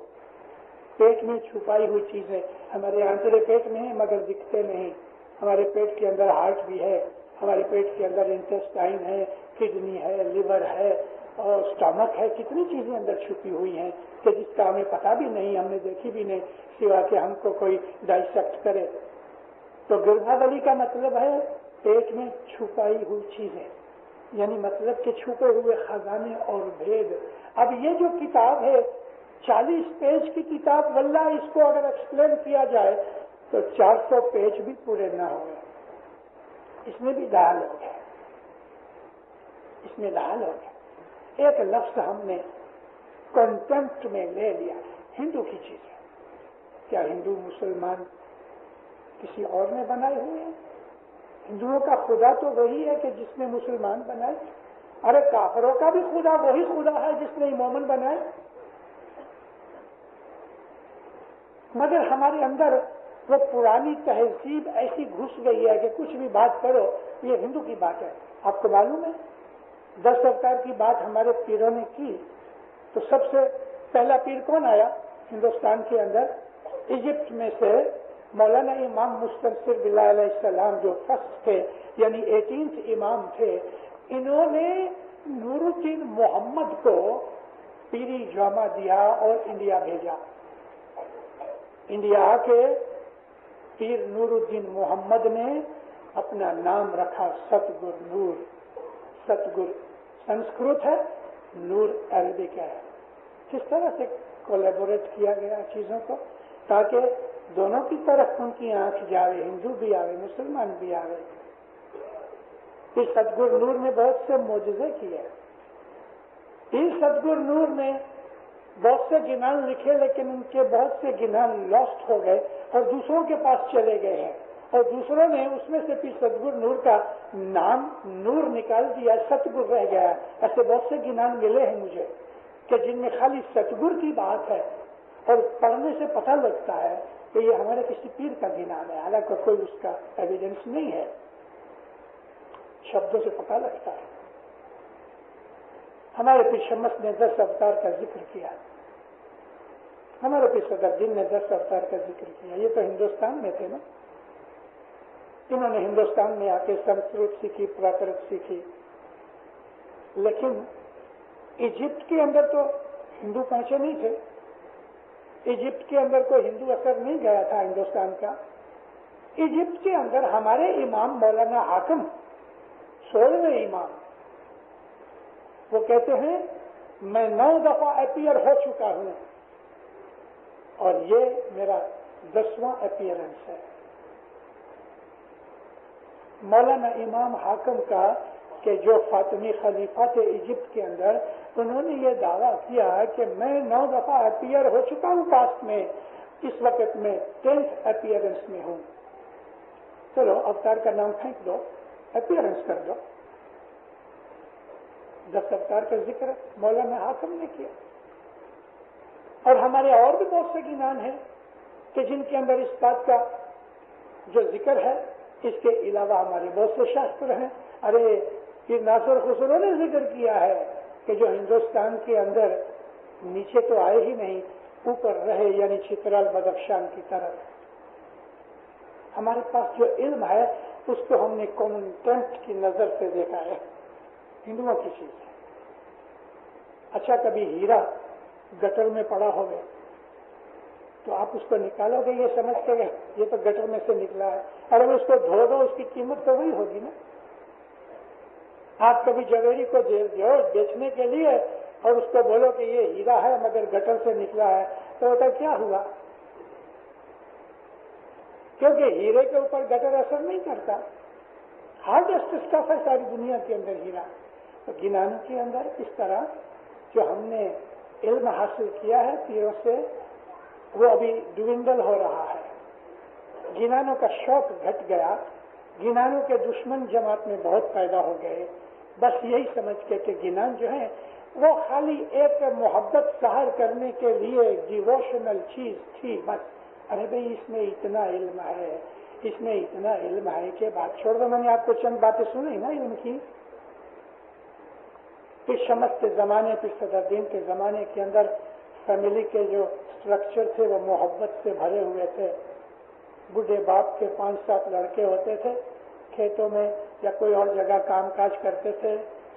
پیٹ میں چھپائی ہوئی چیزیں ہمارے آنترے پیٹ میں ہیں مگر دکھتے نہیں۔ ہمارے پیٹ کے اندر ہارٹ بھی ہے، ہمارے پیٹ کے اندر انٹسٹائن ہے، کڈنی ہے، لیور ہے اور اسٹمک ہے، کتنی چیزیں اندر چھپی ہوئی ہیں کہ جس کا ہمیں پتہ بھی نہیں، ہم نے دیکھی بھی نہیں، سوا کہ ہم کو کوئی ڈائسیکٹ کرے۔ تو گردھاولی کا مطلب ہے پیٹ میں چھپائی ہوئی چیزیں، یعنی مطلب کہ چھپے ہوئے خزانے اور بھید۔ اب یہ جو کتاب ہے 40 پیج کی کتاب، واللہ اس کو اگر ایکسپلین کیا جائے تو 400 پیج بھی پورے نہ ہوئے۔ اس میں بھی ڈائیالوگ ہے، اس میں ڈائیالوگ ہے۔ ایک لفظ ہم نے کنٹمپٹ میں لے لیا، ہندو کی چیز ہے۔ کیا ہندو مسلمان کسی اور نے بنائے ہوئے ہیں؟ ہندوؤں کا خدا تو وہی ہے کہ جس نے مسلمان بنائے۔ ارے کافروں کا بھی خدا وہی خدا ہے جس نے مومن بنائے۔ مگر ہمارے اندر وہ پرانی تہذیب ایسی گھس گئی ہے کہ کچھ بھی بات کرو یہ ہندو کی بات ہے۔ آپ کو معلوم ہے 10 اوتار کی بات ہمارے پیروں نے کی تو سب سے پہلا پیر کون آیا ہندوستان کے اندر؟ ایجپٹ میں سے مولانا امام مستنصر باللہ علیہ السلام جو فرسٹ تھے، یعنی 18th امام تھے، انہوں نے نور الدین محمد کو پیری جامہ دیا اور انڈیا بھیجا۔ انڈیا کے پیر نور الدین محمد نے اپنا نام رکھا ستگر نور۔ ستگر سنسکرت ہے، نور عربک ہے۔ کس طرح سے کولیبوریٹ کیا گیا چیزوں کو تاکہ دونوں کی طرف ان کی آنکھ جاوے، ہندو بھی آوے مسلمان بھی آوے۔ اس ستگر نور نے بہت سے معجزے کیے۔ اس ستگر نور نے بہت سے گنان لکھے لیکن ان کے بہت سے گنان لاسٹ ہو گئے اور دوسروں کے پاس چلے گئے ہیں، اور دوسروں نے اس میں سے پھر ستگر نور کا نام نور نکال دیا، ستگر رہ گیا۔ ایسے بہت سے گنان ملے ہیں مجھے کہ جن میں خالی ستگر کی بات ہے اور پڑھنے سے پتہ لگتا ہے کہ یہ ہمارے کسی پیر کا گنان ہے، حالانکہ کوئی اس کا ایویڈنس نہیں ہے، شبدوں سے پتہ لگتا ہے۔ ہمارے پیر شمس نے 10 اوتار کا ذکر کیا، ہمارے پیر صدر دین نے 10 اوتار کا ذکر کیا۔ یہ تو ہندوستان میں تھے نا، انہوں نے ہندوستان میں آ کے سنسکرت سیکھی، پراکرت سیکھی، لیکن ایجپٹ کے اندر تو ہندو پہنچے نہیں تھے۔ ایجپٹ کے اندر کوئی ہندو اثر نہیں گیا تھا ہندوستان کا۔ ایجپٹ کے اندر ہمارے امام مولانا حاکم 16ویں امام، وہ کہتے ہیں میں 9 دفعہ اپیئر ہو چکا ہوں اور یہ میرا 10واں اپیئرنس ہے۔ مولانا امام حاکم کا کہ جو فاطمی خلیفہ تھے ایجپٹ کے اندر، انہوں نے یہ دعویٰ کیا کہ میں 9 دفعہ اپیئر ہو چکا ہوں پاسٹ میں، اس وقت میں 10th اپیئرنس میں ہوں۔ چلو اوتار کا نام پھینک دو، اپیئرنس کر دو۔ 10 اوتار کا ذکر مولانا حاکم نے کیا، اور ہمارے اور بھی بہت سے گنان ہیں کہ جن کے اندر اس بات کا جو ذکر ہے۔ اس کے علاوہ ہمارے بہت سے شاستر ہیں۔ ارے پیر ناصر خسرو نے ذکر کیا ہے کہ جو ہندوستان کے اندر نیچے تو آئے ہی نہیں، اوپر رہے، یعنی چترال بدخشان کی طرف. ہمارے پاس جو علم ہے اس کو ہم نے کانٹینٹ کی نظر سے دیکھا ہے، ہندوؤں کی چیز ہے. اچھا، کبھی ہیرا گٹر میں پڑا ہوگا تو آپ اس کو نکالو گے یہ سمجھ کے یہ تو گٹر میں سے نکلا ہے، اور اگر اس کو دھو دو اس کی قیمت تو وہی ہوگی نا. آپ کبھی جویری کو بیچنے کے لیے اور اس کو بولو کہ یہ ہیرا ہے مگر گٹر سے نکلا ہے تو بتا کیا ہوا؟ کیونکہ ہیرے کے اوپر گٹر اثر نہیں کرتا. ہارڈسٹ اسٹف ہے ساری دنیا کے اندر ہیرا. تو گینانوں کے اندر اس طرح جو ہم نے علم حاصل کیا ہے پیروں سے وہ ابھی ڈوینڈل ہو رہا ہے. گینانوں کا شوق گھٹ گیا، گینانوں کے دشمن جماعت میں بہت پیدا ہو گئے، بس یہی سمجھ کے کہ گینان جو ہے وہ خالی ایک محبت ظاہر کرنے کے لیے ڈیووشنل چیز تھی بس. ارے بھائی اس میں اتنا علم ہے، اس میں اتنا علم ہے کہ بات چھوڑ دو. میں نے آپ کو چند باتیں سنی نا علم کی. پھر شمس کے زمانے، پھر صدرالدین کے زمانے کے اندر فیملی کے جو اسٹرکچر تھے وہ محبت سے بھرے ہوئے تھے. بوڑھے باپ کے 5-7 لڑکے ہوتے تھے، کھیتوں میں یا کوئی اور جگہ کام کاج کرتے تھے.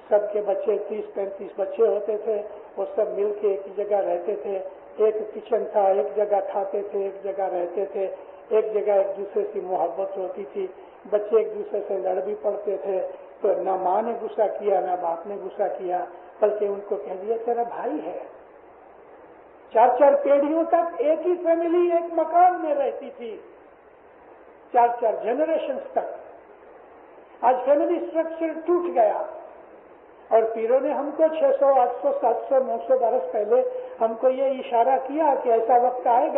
سب کے بچے 30-35 بچے ہوتے تھے، وہ سب مل کے ایک جگہ رہتے تھے. ایک کچن تھا، ایک جگہ کھاتے تھے، ایک جگہ رہتے تھے، ایک جگہ ایک دوسرے سے محبت ہوتی تھی. بچے ایک دوسرے سے لڑ بھی پڑتے تھے تو نہ ماں نے غصہ کیا نہ باپ نے غصہ کیا، بلکہ ان کو کہہ دیا تیرا بھائی ہے. 4 پیڑھیوں تک ایک ہی فیملی ایک مکان میں رہتی تھی، 4 جنریشنز تک. آج فیملی اسٹرکچر ٹوٹ گیا اور پیروں نے ہم کو 600, 800, 700, 900 برس پہلے ہم کو یہ اشارہ کیا کہ ایسا وقت آئے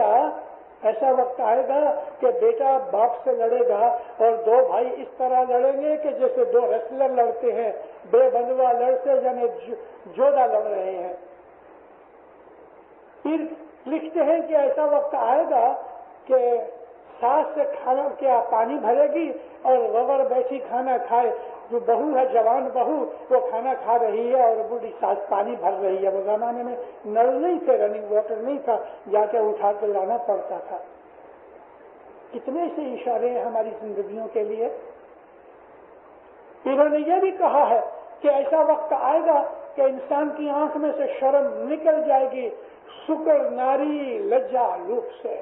گا کہ بیٹا باپ سے لڑے گا اور 2 بھائی اس طرح لڑیں گے کہ جیسے 2 ریسلر لڑتے ہیں، بے بندوا لڑتے یعنی جوڑا لڑ رہے ہیں. پھر لکھتے ہیں کہ ایسا وقت آئے گا کہ ساس سے کھانا کیا پانی بھرے گی اور غور بیٹھی کھانا کھائے. جو بہو ہے جوان بہو وہ کھانا کھا رہی ہے اور بوڑھی ساس پانی بھر رہی ہے. وہ زمانے میں نل نہیں تھے، رننگ واٹر نہیں تھا، جا کے اٹھا کے لانا پڑتا تھا. کتنے سے اشارے ہیں ہماری زندگیوں کے لیے. انہوں نے یہ بھی کہا ہے کہ ایسا وقت آئے گا کہ انسان کی آنکھ میں سے شرم نکل جائے گی. شکر ناری لجا لوپ سے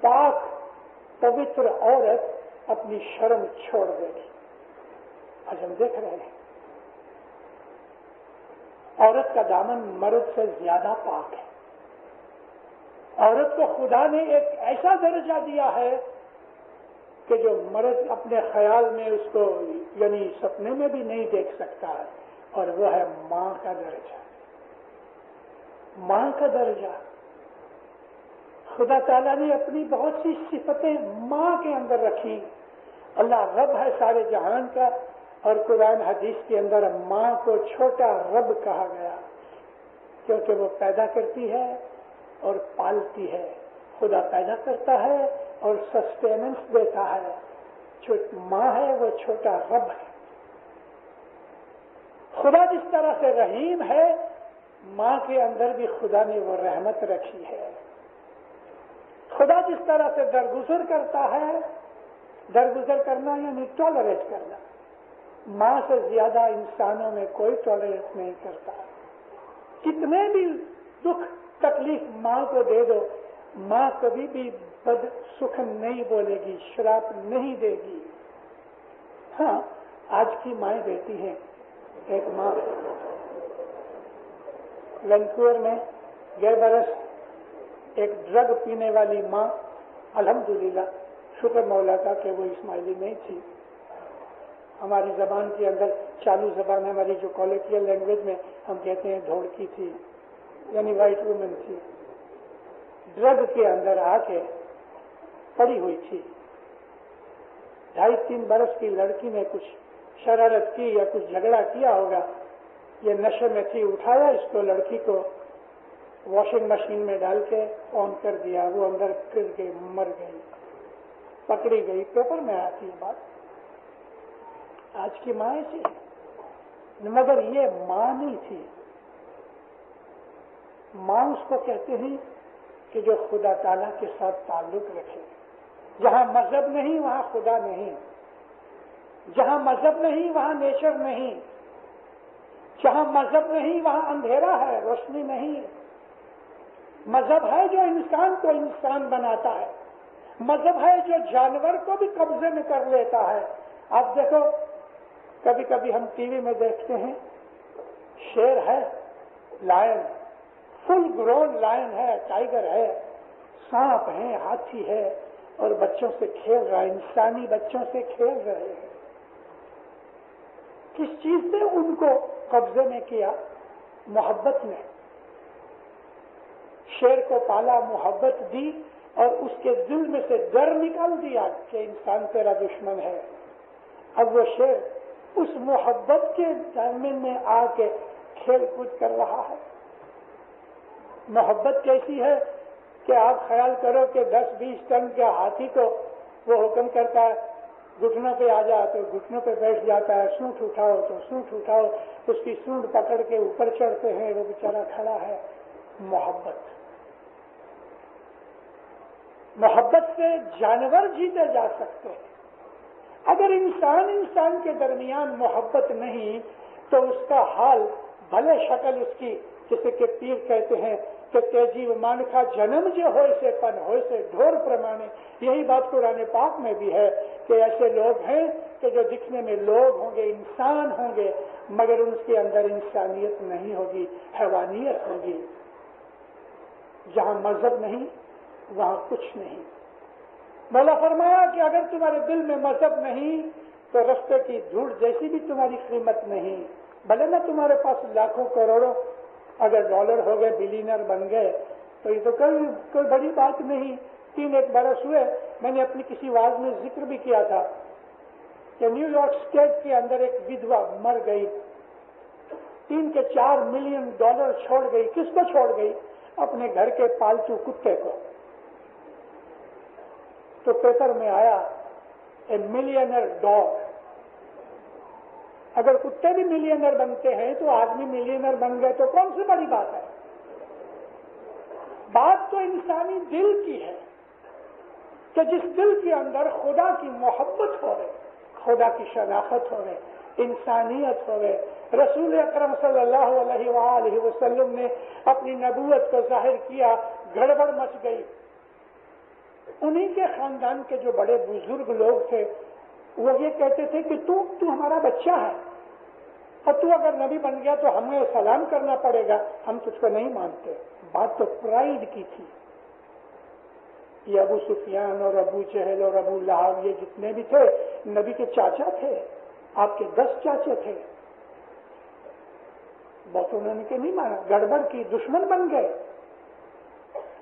پاک پوتر عورت اپنی شرم چھوڑ دے گی. آج ہم دیکھ رہے ہیں عورت کا دامن مرد سے زیادہ پاک ہے. عورت کو خدا نے ایک ایسا درجہ دیا ہے کہ جو مرد اپنے خیال میں اس کو یعنی سپنے میں بھی نہیں دیکھ سکتا ہے، اور وہ ہے ماں کا درجہ. ماں کا درجہ. خدا تعالیٰ نے اپنی بہت سی صفتیں ماں کے اندر رکھی. اللہ رب ہے سارے جہان کا، اور قرآن حدیث کے اندر ماں کو چھوٹا رب کہا گیا کیونکہ وہ پیدا کرتی ہے اور پالتی ہے. خدا پیدا کرتا ہے اور سسٹیننس دیتا ہے. جو ماں ہے وہ چھوٹا رب ہے. خدا جس طرح سے رحیم ہے، ماں کے اندر بھی خدا نے وہ رحمت رکھی ہے. خدا جس طرح سے درگزر کرتا ہے، درگزر کرنا یعنی ٹالریٹ کرنا، ماں سے زیادہ انسانوں میں کوئی ٹالریٹ نہیں کرتا. کتنے بھی دکھ تکلیف ماں کو دے دو، ماں کبھی بھی بد سخن نہیں بولے گی، شراپ نہیں دے گی. ہاں، آج کی مائیں دیتی ہیں. ایک ماں وینکوور میں گئے برس ایک ڈرگ پینے والی ماں، الحمدللہ شکر مولا کا کہ وہ اسماعیلی نہیں تھی. ہماری زبان کے اندر چالو زبان ہماری جو کولیکٹیل لینگویج میں ہم کہتے ہیں دھوڑکی تھی، یعنی وائٹ وومن تھی. ڈرگ کے اندر آ کے پڑی ہوئی تھی. 2.5-3 برس کی لڑکی نے کچھ شرارت کی یا کچھ جھگڑا کیا ہوگا، یہ نشے میں تھی. اٹھایا اس کو، لڑکی کو واشنگ مشین میں ڈال کے آن کر دیا. وہ اندر گر گئی، مر گئی، پکڑی گئی. پیپر میں آتی ہے بات. آج کی ماں ایسی ہے، مگر یہ ماں نہیں تھی. ماں اس کو کہتے ہیں کہ جو خدا تعالیٰ کے ساتھ تعلق رکھے. جہاں مذہب نہیں وہاں خدا نہیں، جہاں مذہب نہیں وہاں نیچر نہیں، جہاں مذہب نہیں وہاں اندھیرا ہے، روشنی نہیں. مذہب ہے جو انسان کو انسان بناتا ہے، مذہب ہے جو جانور کو بھی قبضے میں کر لیتا ہے. آپ دیکھو کبھی کبھی ہم ٹی وی میں دیکھتے ہیں شیر ہے، لائن، فل گرون لائن ہے، ٹائیگر ہے، سانپ ہے، ہاتھی ہے، اور بچوں سے کھیل رہا ہے، انسانی بچوں سے کھیل رہے ہیں. کس چیز نے ان کو قبضے میں کیا؟ محبت نے. شیر کو پالا، محبت دی، اور اس کے دل میں سے ڈر نکال دیا کہ انسان تیرا دشمن ہے. اب وہ شیر اس محبت کے دامن میں آ کے کھیل کود کر رہا ہے. محبت کیسی ہے کہ آپ خیال کرو کہ 10-20 ٹن کے ہاتھی کو وہ حکم کرتا ہے گھٹنوں پہ آ جا تو گھٹنوں پہ بیٹھ جاتا ہے، سونٹ اٹھاؤ تو سونٹ اٹھاؤ، اس کی سونٹ پکڑ کے اوپر چڑھتے ہیں، وہ بیچارہ کھڑا ہے. محبت، محبت سے جانور جیتے جا سکتے ہیں. اگر انسان کے درمیان محبت نہیں تو اس کا حال بھلے شکل اس کی، جسے کہ پیر کہتے ہیں کہ تیجی و مانکھا جنم جو ہوئے سے پن ہوئے سے ڈھور پرمانے. یہی بات قرآن پاک میں بھی ہے کہ ایسے لوگ ہیں کہ جو دکھنے میں لوگ ہوں گے، انسان ہوں گے، مگر ان کے اندر انسانیت نہیں ہوگی، حیوانیت ہوگی. جہاں مذہب نہیں وہاں کچھ نہیں. مولا فرمایا کہ اگر تمہارے دل میں مذہب نہیں تو رستے کی دھوڑ جیسی بھی تمہاری قیمت نہیں. بھلے نہ تمہارے پاس لاکھوں کروڑوں اگر ڈالر ہو گئے، بلینر بن گئے، تو یہ تو کوئی بڑی بات نہیں. 3 برس ہوئے، میں نے اپنی کسی واعظ میں ذکر بھی کیا تھا کہ نیو یارک اسٹیٹ کے اندر ایک ودوا مر گئی، 3 سے 4 ملین ڈالر چھوڑ گئی. کس کو چھوڑ گئی؟ اپنے گھر کے پالتو کتے کو. تو پیپر میں آیا اے ملینر ڈاگ. اگر کتے بھی ملینر بنتے ہیں تو آدمی ملینر بن گئے تو کون سی بڑی بات ہے؟ بات تو انسانی دل کی ہے کہ جس دل کے اندر خدا کی محبت ہو رہے، خدا کی شناخت ہو رہے، انسانیت ہو رہے. رسول اکرم صلی اللہ علیہ وآلہ وسلم نے اپنی نبوت کو ظاہر کیا، گڑبڑ مچ گئی. انہی کے خاندان کے جو بڑے بزرگ لوگ تھے وہ یہ کہتے تھے کہ تو ہمارا بچہ ہے اور تو اگر نبی بن گیا تو ہمیں سلام کرنا پڑے گا، ہم تجھ کو نہیں مانتے. بات تو پرائیڈ کی تھی. یہ ابو سفیان اور ابو جہل اور ابو لہب یہ جتنے بھی تھے نبی کے چاچا تھے، آپ کے 10 چاچے تھے. بہت انہوں نے کہ نہیں مانا، گڑبڑ کی، دشمن بن گئے.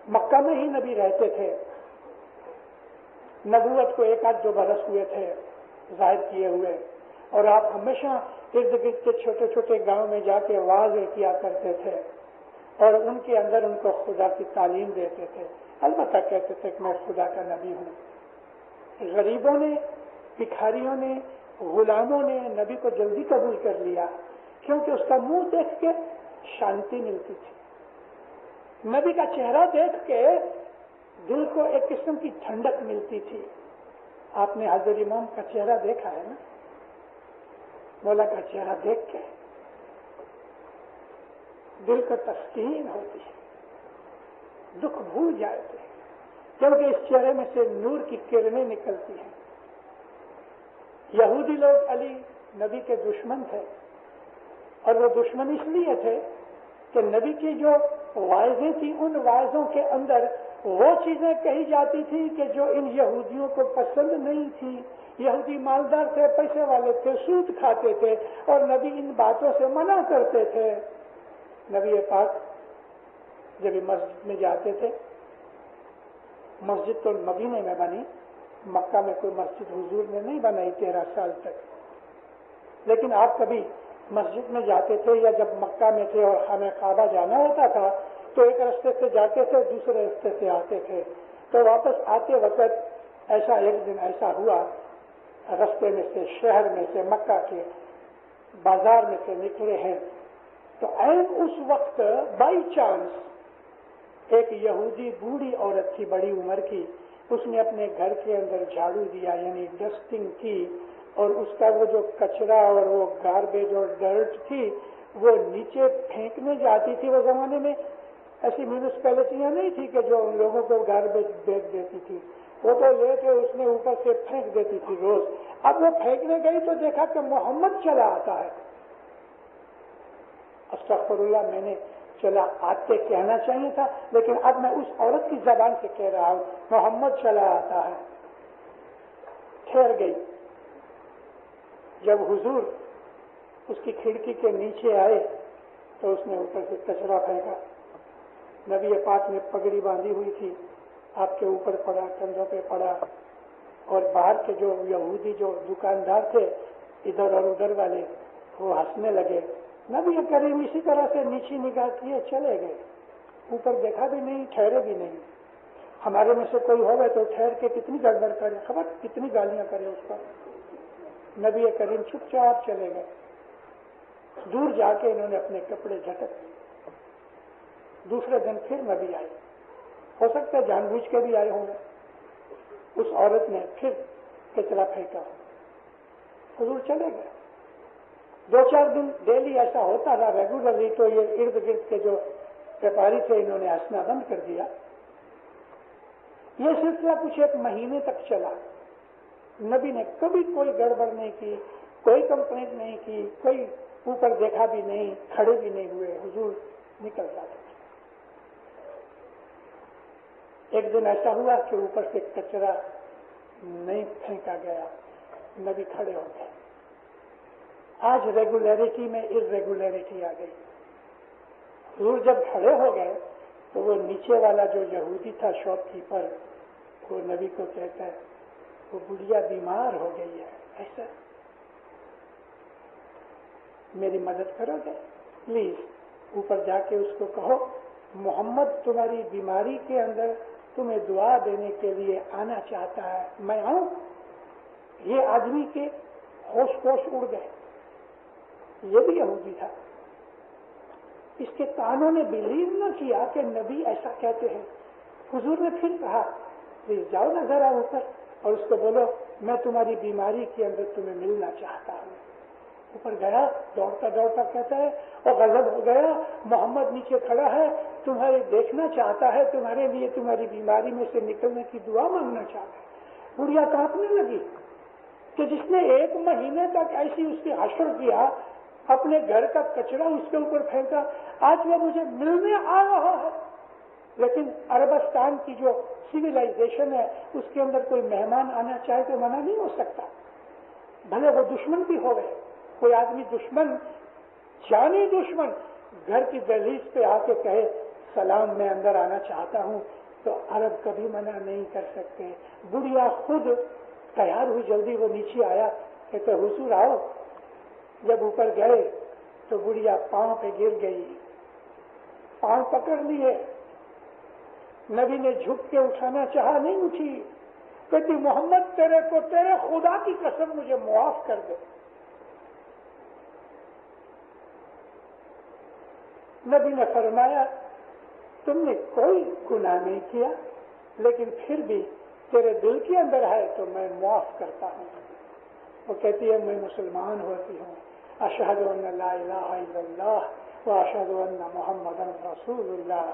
مکہ میں ہی نبی رہتے تھے، نبوت کو 1-2 برس ہوئے تھے ظاہر کیے ہوئے، اور آپ ہمیشہ ارد گرد کے چھوٹے چھوٹے گاؤں میں جا کے واضح کیا کرتے تھے اور ان کے اندر ان کو خدا کی تعلیم دیتے تھے. البتہ کہتے تھے کہ میں خدا کا نبی ہوں. غریبوں نے، بھکاریوں نے، غلاموں نے نبی کو جلدی قبول کر لیا کیونکہ اس کا منہ دیکھ کے شانتی ملتی تھی. نبی کا چہرہ دیکھ کے دل کو ایک قسم کی ٹھنڈک ملتی تھی. آپ نے حضرت امام کا چہرہ دیکھا ہے نا؟ مولا کا چہرہ دیکھ کے دل کو تسکین ہوتی ہے، دکھ بھول جاتے ہیں کیونکہ اس چہرے میں سے نور کی کرنیں نکلتی ہیں. یہودی لوگ علی نبی کے دشمن تھے، اور وہ دشمن اس لیے تھے کہ نبی کی جو واعظیں تھیں ان واعظوں کے اندر وہ چیزیں کہی جاتی تھی کہ جو ان یہودیوں کو پسند نہیں تھی. یہودی مالدار تھے، پیسے والے تھے، سود کھاتے تھے، اور نبی ان باتوں سے منع کرتے تھے. نبی پاک جب مسجد میں جاتے تھے، مسجد تو مدینے میں بنی، مکہ میں کوئی مسجد حضور نے نہیں بنائی 13 سال تک، لیکن آپ کبھی مسجد میں جاتے تھے یا جب مکہ میں تھے اور خانہ کعبہ جانا ہوتا تھا تو ایک راستے سے جاتے تھے، دوسرے راستے سے آتے تھے. تو واپس آتے وقت ایک دن ایسا ہوا، راستے میں سے، شہر میں سے، مکہ کے بازار میں سے نکلے ہیں تو عین اس وقت بائی چانس ایک یہودی بوڑھی عورت تھی بڑی عمر کی، اس نے اپنے گھر کے اندر جھاڑو دیا یعنی ڈسٹنگ کی، اور اس کا وہ جو کچرا اور وہ گاربیج اور ڈرٹ تھی وہ نیچے پھینکنے جاتی تھی۔ وہ زمانے میں ایسی میونسپیلٹیاں نہیں تھی کہ جو ان لوگوں کو گاربیج بیچ دیتی تھی، وہ تو لے کے اس نے اوپر سے پھینک دیتی تھی روز۔ اب وہ پھینکنے گئی تو دیکھا کہ محمد چلا آتا ہے۔ استغفر اللہ، میں نے چلا آتے کہنا چاہیے تھا، لیکن اب میں اس عورت کی زبان سے کہہ رہا ہوں، محمد چلا آتا ہے۔ ٹھہر گئی۔ جب حضور اس کی کھڑکی کے نیچے آئے تو اس نے اوپر سے کچرا پھینکا۔ نبی پاک نے پگڑی باندھی ہوئی تھی، آپ کے اوپر پڑا، کندھوں پہ پڑا، اور باہر کے جو یہودی جو دکاندار تھے ادھر اور ادھر والے وہ ہنسنے لگے۔ نبی کریم اسی طرح سے نیچی نگاہ کیے چلے گئے، اوپر دیکھا بھی نہیں، ٹھہرے بھی نہیں۔ ہمارے میں سے کوئی ہوگا تو ٹھہر کے کتنی گڑبڑ کرے، خبر کتنی گالیاں کرے اس پر۔ نبی کریم چپ چاپ چلے گئے۔ دور جا کے انہوں نے اپنے کپڑے جھٹک دیے۔ دوسرے دن پھر نبی آئے، ہو سکتا ہے جان بوجھ کے بھی آئے ہوں گے۔ اس عورت نے پھر کچرا پھینکا، حضور چلے گئے۔ 2-4 دن ڈیلی ایسا ہوتا رہا ریگولرلی، تو یہ ارد گرد کے جو ویپاری تھے انہوں نے ہنسنا بند کر دیا۔ یہ سلسلہ کچھ 1 مہینے تک چلا۔ نبی نے کبھی کوئی گڑبڑ نہیں کی، کوئی کمپلینٹ نہیں کی، کوئی اوپر دیکھا بھی نہیں، کھڑے بھی نہیں ہوئے، حضور نکل جاتے تھے۔ ایک دن ایسا ہوا کہ اوپر سے کچرا نہیں پھینکا گیا، نبی کھڑے ہو گئے۔ آج ریگولیرٹی میں ارریگولیرٹی آ گئی۔ حضور جب کھڑے ہو گئے تو وہ نیچے والا جو یہودی تھا شاپ کیپر، وہ نبی کو کہتا ہے وہ بڑھیا بیمار ہو گئی ہے، ایسا میری مدد کرو گے پلیز؟ اوپر جا کے اس کو کہو محمد تمہاری بیماری کے اندر تمہیں دعا دینے کے لیے آنا چاہتا ہے، میں آؤں؟ یہ آدمی کے ہوش پوش اڑ گئے۔ یہ بھی یہودی تھا، اس کے کانوں نے بلیو نہ کیا کہ نبی ایسا کہتے ہیں۔ حضور نے پھر کہا پلیز جاؤ نا ذرا اوپر اور اس کو بولو میں تمہاری بیماری کے اندر تمہیں ملنا چاہتا ہوں۔ اوپر گیا، دوڑتا دوڑتا کہتا ہے اور غضب ہو گیا، محمد نیچے کھڑا ہے، تمہارے دیکھنا چاہتا ہے، تمہارے لیے تمہاری بیماری میں سے نکلنے کی دعا مانگنا چاہتا ہے۔ بڑھیا کانپنے لگی کہ جس نے 1 مہینے تک ایسی اس کی حشر کیا، اپنے گھر کا کچرا اس کے اوپر پھینکا، آج وہ مجھے ملنے آ رہا ہے۔ لیکن عربستان کی جو سویلائزیشن ہے اس کے اندر کوئی مہمان آنا چاہے تو منع نہیں ہو سکتا، بھلے وہ دشمن بھی ہو گئے۔ کوئی آدمی دشمن، جانی دشمن، گھر کی دہلیز پہ آ کے کہے سلام میں اندر آنا چاہتا ہوں، تو عرب کبھی منع نہیں کر سکتے۔ بڑھیا خود تیار ہوئی، جلدی وہ نیچے آیا، کہتے حضور آؤ۔ جب اوپر گئے تو بڑھیا پاؤں پہ گر گئی، پاؤں پکڑ لیے۔ نبی نے جھک کے اٹھانا چاہا، نہیں اٹھی، کہتی محمد تیرے کو تیرے خدا کی قسم مجھے معاف کر دے۔ نبی نے فرمایا تم نے کوئی گناہ نہیں کیا، لیکن پھر بھی تیرے دل کے اندر ہے تو میں معاف کرتا ہوں۔ وہ کہتی ہے میں مسلمان ہوتی ہوں، اشہد ان لا الہ الا اللہ و اشہد ان محمد رسول اللہ۔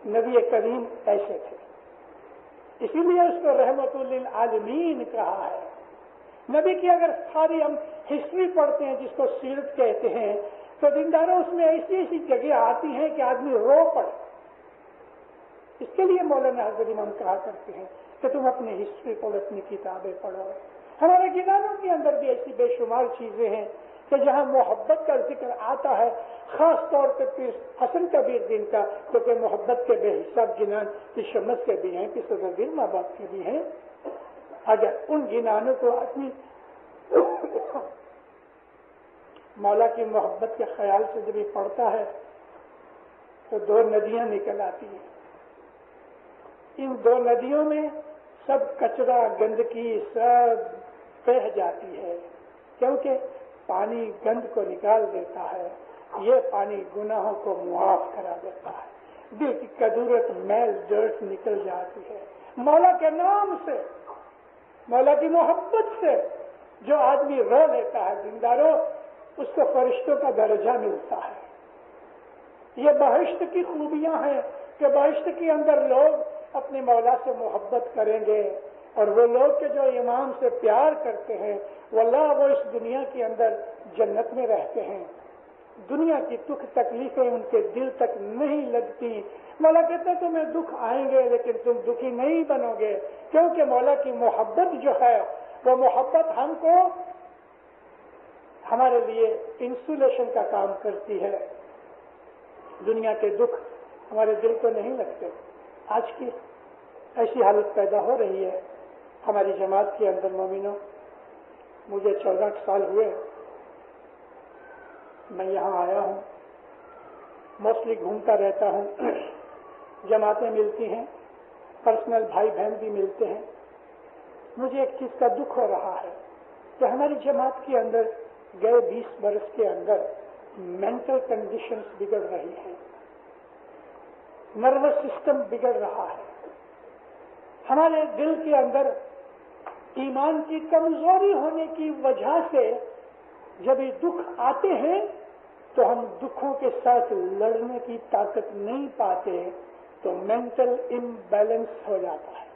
نبی کریم ایسے تھے، اسی لیے اس کو رحمت للعالمین کہا ہے۔ نبی کی اگر ساری ہم ہسٹری پڑھتے ہیں جس کو سیرت کہتے ہیں، تو دینداروں اس میں ایسی ایسی جگہ آتی ہیں کہ آدمی رو پڑے۔ اس کے لیے مولانا حضرت امام کہا کرتے ہیں کہ تم اپنی ہسٹری پڑھو، اپنی کتابیں پڑھو۔ ہمارے گنانوں کے اندر بھی ایسی بے شمار چیزیں ہیں کہ جہاں محبت کا ذکر آتا ہے، خاص طور پہ پیر حسن کبیر دین کا، کیونکہ محبت کے بے حساب گنان کی شمس کے بھی ہیں، کی صدر دل ماں باپ کے بھی ہیں۔ اگر ان گنانوں کو اپنی مولا کی محبت کے خیال سے جب یہ پڑھتا ہے تو 2 ندیاں نکل آتی ہیں۔ ان 2 ندیوں میں سب کچرا گندگی سب بہہ جاتی ہے، کیونکہ پانی گند کو نکال دیتا ہے یہ پانی گناہوں کو معاف کرا دیتا ہے، دل کی کدورت میل ڈرٹ نکل جاتی ہے۔ مولا کے نام سے، مولا کی محبت سے جو آدمی رو لیتا ہے دینداروں، اس کو فرشتوں کا درجہ ملتا ہے۔ یہ بہشت کی خوبیاں ہیں کہ بہشت کے اندر لوگ اپنے مولا سے محبت کریں گے، اور وہ لوگ کہ جو امام سے پیار کرتے ہیں واللہ وہ اس دنیا کے اندر جنت میں رہتے ہیں۔ دنیا کی دکھ تکلیفیں ان کے دل تک نہیں لگتی۔ مولا کہتے ہیں تمہیں دکھ آئیں گے لیکن تم دکھی نہیں بنو گے، کیونکہ مولا کی محبت جو ہے وہ محبت ہم کو ہمارے لیے انسولیشن کا کام کرتی ہے۔ دنیا کے دکھ ہمارے دل کو نہیں لگتے۔ آج کی ایسی حالت پیدا ہو رہی ہے ہماری جماعت کے اندر مومنوں، مجھے 14 سال ہوئے میں یہاں آیا ہوں، موسٹلی گھومتا رہتا ہوں، جماعتیں ملتی ہیں، پرسنل بھائی بہن بھی ملتے ہیں۔ مجھے ایک چیز کا دکھ ہو رہا ہے کہ ہماری جماعت کے اندر گئے 20 برس کے اندر مینٹل کنڈیشنز بگڑ رہی ہیں، نروس سسٹم بگڑ رہا ہے، ہمارے دل کے اندر ایمان کی کمزوری ہونے کی وجہ سے جب یہ دکھ آتے ہیں تو ہم دکھوں کے ساتھ لڑنے کی طاقت نہیں پاتے، تو مینٹل امبیلنس ہو جاتا ہے۔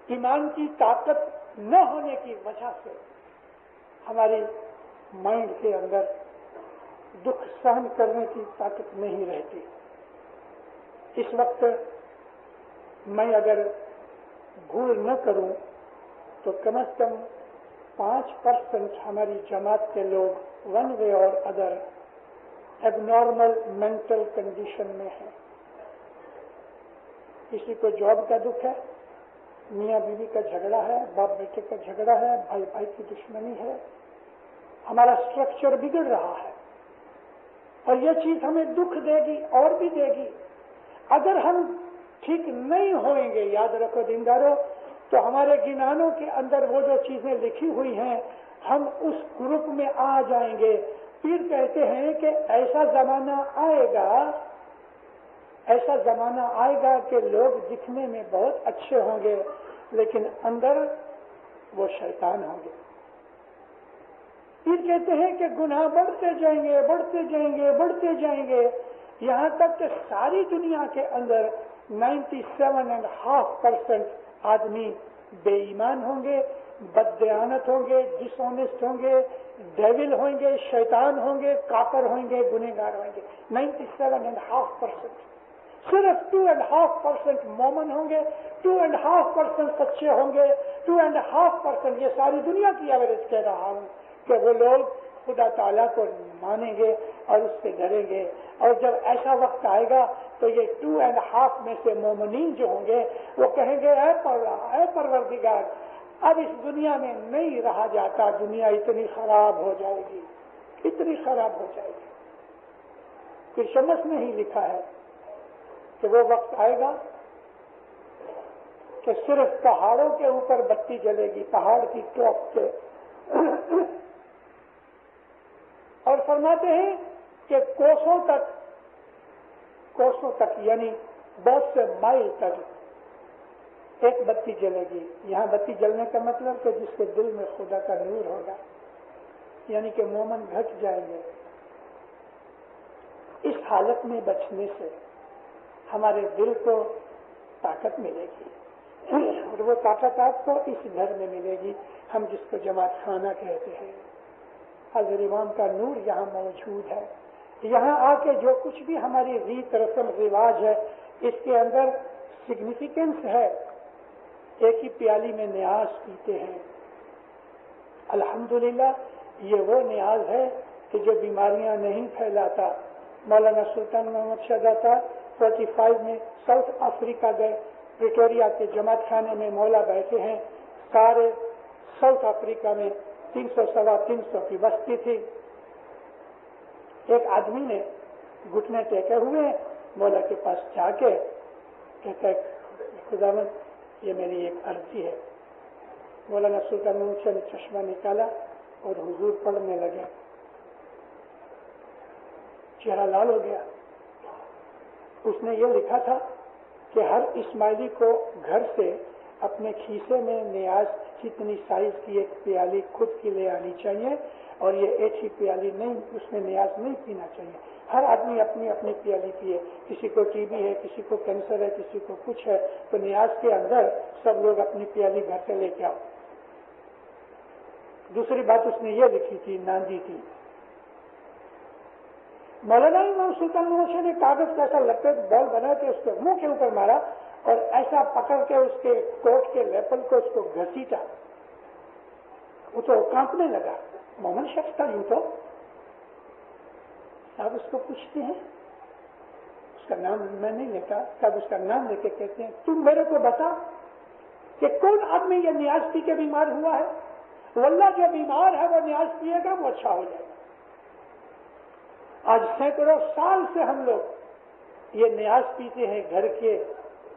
ایمان کی طاقت نہ ہونے کی وجہ سے ہماری مائنڈ کے اندر دکھ سہن کرنے کی طاقت نہیں رہتی۔ اس وقت میں اگر بھول نہ کروں تو کم از کم 5% ہماری جماعت کے لوگ ون وے اور ادر ایب نارمل مینٹل کنڈیشن میں ہیں۔ کسی کو جاب کا دکھ ہے، میاں بیوی کا جھگڑا ہے، باپ بیٹے کا جھگڑا ہے، بھائی بھائی کی دشمنی ہے، ہمارا اسٹرکچر بگڑ رہا ہے، اور یہ چیز ہمیں دکھ دے گی اور بھی دے گی۔ اگر ہم ٹھیک نہیں ہوئیں گے، یاد رکھو دینداروں، تو ہمارے گنانوں کے اندر وہ جو چیزیں لکھی ہوئی ہیں ہم اس گروپ میں آ جائیں گے۔ پھر کہتے ہیں کہ ایسا زمانہ آئے گا کہ لوگ دکھنے میں بہت اچھے ہوں گے لیکن اندر وہ شیطان ہوں گے۔ پھر کہتے ہیں کہ گناہ بڑھتے جائیں گے، بڑھتے جائیں گے، بڑھتے جائیں گے، یہاں تک کہ ساری دنیا کے اندر 97.5% آدمی بے ایمان ہوں گے، بددیانت ہوں گے، ڈس آنیسٹ ہوں گے، ڈیول ہوں گے، شیطان ہوں گے، کافر ہوں گے، گنہگار ہوں گے۔ 97.5%۔ صرف 2.5% مومن ہوں گے، 2.5% سچے ہوں گے، 2.5%۔ یہ ساری دنیا کی ایوریج کہہ رہا ہوں کہ وہ لوگ خدا تعالیٰ کو مانیں گے اور اس سے ڈریں گے۔ اور جب ایسا وقت آئے گا تو یہ 2.5 میں سے مومنین جو ہوں گے وہ کہیں گے اے پروردگار اب اس دنیا میں نہیں رہا جاتا، دنیا اتنی خراب ہو جائے گی، اتنی خراب ہو جائے گی۔ پھر شمس میں ہی لکھا ہے کہ وہ وقت آئے گا کہ صرف پہاڑوں کے اوپر بتی جلے گی، پہاڑ کی ٹاپ پہ، اور فرماتے ہیں کہ کوسوں تک یعنی بہت سے مائل تک ایک بتی جلے گی۔ یہاں بتی جلنے کا مطلب کہ جس کے دل میں خدا کا نور ہوگا، یعنی کہ مومن گھٹ جائیں گے۔ اس حالت میں بچنے سے ہمارے دل کو طاقت ملے گی، اور وہ طاقت آپ کو اس گھر میں ملے گی، ہم جس کو جماعت خانہ کہتے ہیں۔ حضرت امام کا نور یہاں موجود ہے۔ یہاں آ کے جو کچھ بھی ہماری ریت رسم رواج ہے اس کے اندر سگنیفیکینس ہے۔ ایک ہی پیالی میں نیاز پیتے ہیں، الحمدللہ یہ وہ نیاز ہے کہ جو بیماریاں نہیں پھیلاتا۔ مولانا سلطان محمد شاہ داتا 45 میں ساؤتھ افریقہ گئے، پریٹوریا کے جماعت خانے میں مولا بیٹھے ہیں، سارے ساؤتھ افریقہ میں 300-350 کی بستی تھی۔ ایک آدمی نے گھٹنے ٹیکے ہوئے مولا کے پاس جا کے کہتا ہے خداوند یہ میری ایک عرضی ہے۔ مولانا سلطان محمد شاہ نے چشمہ نکالا اور حضور پڑھنے لگے، چہرہ لال ہو گیا. اس نے یہ لکھا تھا کہ ہر اسماعیلی کو گھر سے اپنے کھیسے میں نیاز جتنی سائز کی ایک پیالی خود کی لے آنی چاہیے, اور یہ ایک ہی پیالی نہیں, اس میں نیاز نہیں پینا چاہیے. ہر آدمی اپنی اپنی پیالی پیے. کسی کو ٹی بی ہے, کسی کو کینسر ہے, کسی کو کچھ ہے, تو نیاز کے اندر سب لوگ اپنی پیالی گھر سے لے کے آؤ. دوسری بات اس نے یہ لکھی تھی, ناندی تھی. مولانا امام سلطان محمد شاہ نے کاغذ کا ایسا لپیٹ بال بنا کے اس کے منہ کے اوپر مارا اور ایسا پکڑ کے اس کے کوٹ کے لیپل کو اس کو گھسیٹا. وہ تو کانپنے لگا. مومن شخص تھا یوں تو. صاحب اس کو پوچھتے ہیں, اس کا نام میں نہیں لیتا, صاحب اس کا نام لے کے کہتے ہیں تم میرے کو بتا کہ کون آدمی یہ نیاز پی کے بیمار ہوا ہے؟ واللہ جو بیمار ہے وہ نیاز پیے گا وہ اچھا ہو جائے گا. آج سینکڑوں سال سے ہم لوگ یہ نیاز پیتے ہیں, گھر کے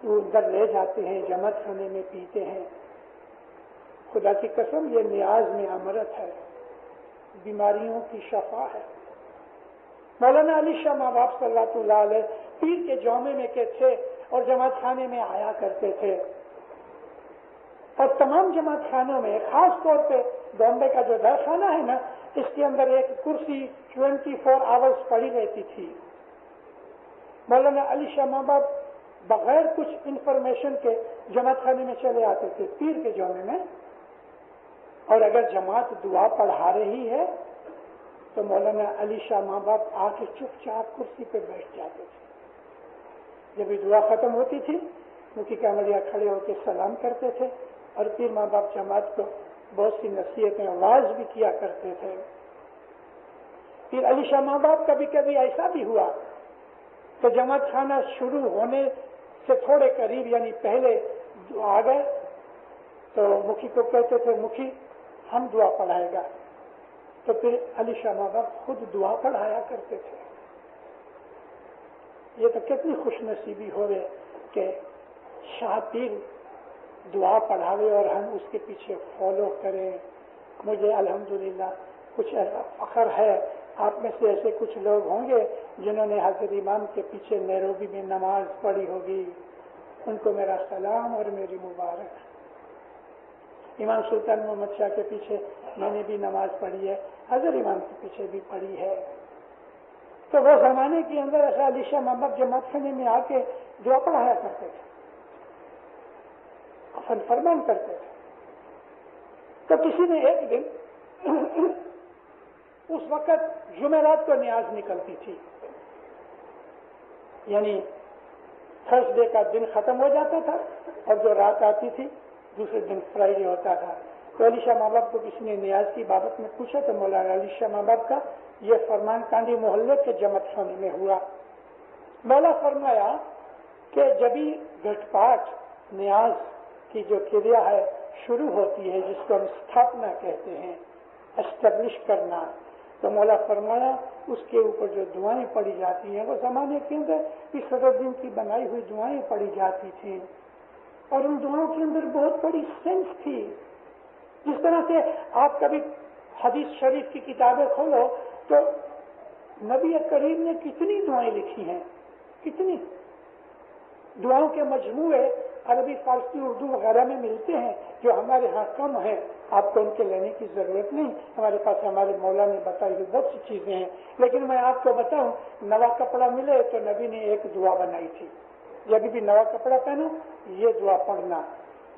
اندر لے جاتے ہیں, جماعت خانے میں پیتے ہیں. خدا کی قسم یہ نیاز میں امرت ہے, بیماریوں کی شفا ہے. مولانا علی شاہ ماں باپ صلی اللہ علیہ پیر کے جومے میں کے تھے اور جماعت خانے میں آیا کرتے تھے. اور تمام جماعت خانوں میں, خاص طور پہ بامبے کا جو در خانہ ہے نا, اس کے اندر ایک کرسی 24 آورز پڑی رہتی تھی. مولانا علی شاہ ماں باپ بغیر کچھ انفارمیشن کے جماعت خانے میں چلے آتے تھے پیر کے جومے میں, اور اگر جماعت دعا پڑھا رہی ہے تو مولانا علی شاہ ماں باپ آ کے چپ چاپ کرسی پہ بیٹھ جاتے تھے. جب یہ دعا ختم ہوتی تھی مکی کاملیہ کھڑے ہو کے سلام کرتے تھے, اور پھر ماں باپ جماعت کو بہت سی نصیحتیں آواز بھی کیا کرتے تھے. پھر علی شاہ ماں باپ کبھی کبھی ایسا بھی ہوا کہ جماعت خانہ شروع ہونے سے تھوڑے قریب یعنی پہلے آ گئے تو مکھی کو کہتے تھے مکھی ہم دعا پڑھائے گا, تو پھر علی شاہ ماں باپ خود دعا پڑھایا کرتے تھے. یہ تو کتنی خوش نصیبی ہوئے کہ شاہ پیر دعا پڑھاوے اور ہم اس کے پیچھے فالو کریں. مجھے الحمدللہ کچھ ایسا فخر ہے, آپ میں سے ایسے کچھ لوگ ہوں گے جنہوں نے حضرت امام کے پیچھے نیروبی میں نماز پڑھی ہوگی. ان کو میرا سلام اور میری مبارک. امام سلطان محمد شاہ کے پیچھے میں نے بھی نماز پڑھی ہے, حضرت امام کے پیچھے بھی پڑھی ہے. تو وہ زمانے کے اندر ایسا علی شاہ محمد جماعت خانے میں آ کے دعا پڑھایا کرتے تھے, فرمان کرتے تھے. تو کسی نے ایک دن اس وقت جمعرات کو نیاز نکلتی تھی, یعنی تھرسڈے کا دن ختم ہو جاتا تھا اور جو رات آتی تھی دوسرے دن فرائیڈے ہوتا تھا. تو علی شاہ ماں باپ کو کسی نے نیاز کی بابت میں پوچھا تو مولانا علی شاہ ماں باپ کا یہ فرمان کانڈی محلے کے جماعت خانے میں ہوا. مولا فرمایا کہ جبھی گھٹ پاٹ نیاز کی جو کریا ہے شروع ہوتی ہے, جس کو ہم استھاپنا کہتے ہیں, اسٹیبلش کرنا, تو مولا فرمایا اس کے اوپر جو دعائیں پڑھی جاتی ہیں وہ زمانے کے اندر اس صدر دن کی بنائی ہوئی دعائیں پڑھی جاتی تھیں, اور ان دعاؤں کے اندر بہت بڑی سینس تھی. جس طرح سے آپ کبھی حدیث شریف کی کتابیں کھولو تو نبی کریم نے کتنی دعائیں لکھی ہیں, کتنی دعاؤں کے مجموعے عربی فارسی اردو وغیرہ میں ملتے ہیں جو ہمارے ہاں کم ہیں. آپ کو ان کے لینے کی ضرورت نہیں, ہمارے پاس ہمارے مولا نے بتائی ہوئی بہت سی چیزیں ہیں. لیکن میں آپ کو بتاؤں, نوا کپڑا ملے تو نبی نے ایک دعا بنائی تھی, جب بھی نوا کپڑا پہنو یہ دعا پڑھنا,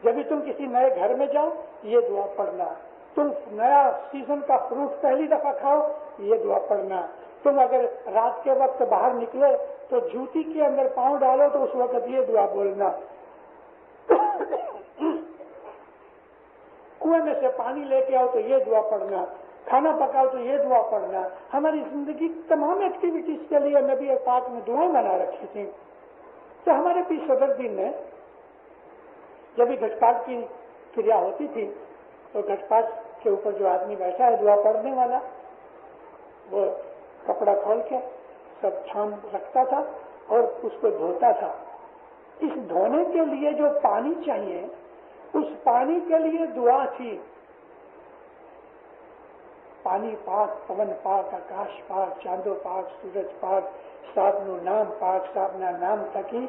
جب بھی تم کسی نئے گھر میں جاؤ یہ دعا پڑھنا, تم نیا سیزن کا فروٹ پہلی دفعہ کھاؤ یہ دعا پڑھنا, تم اگر رات کے وقت باہر نکلے تو جوتی کے اندر پاؤں ڈالو تو اس وقت یہ دعا بولنا, کنویں میں سے پانی لے کے آؤ تو یہ دعا پڑھنا, کھانا پکاؤ تو یہ دعا پڑھنا. ہماری زندگی تمام ایکٹیویٹیز کے لیے نبی پاک نے دعائیں بنا رکھی تھیں. تو ہمارے پیر صدر دین نے جب بھی گھٹ پاٹ کی کریا ہوتی تھی تو گھٹ پاٹ کے اوپر جو آدمی بیٹھا ہے دعا پڑھنے والا, وہ کپڑا کھول کے سب چھان رکھتا تھا اور اس کو دھوتا تھا. اس دھونے کے لیے جو پانی چاہیے اس پانی کے لیے دعا تھی. پانی پاک، پون پاک، آکاش پاک، چاندو پاک، سورج پاک، صابنو نام پاک، صابنا نام تکی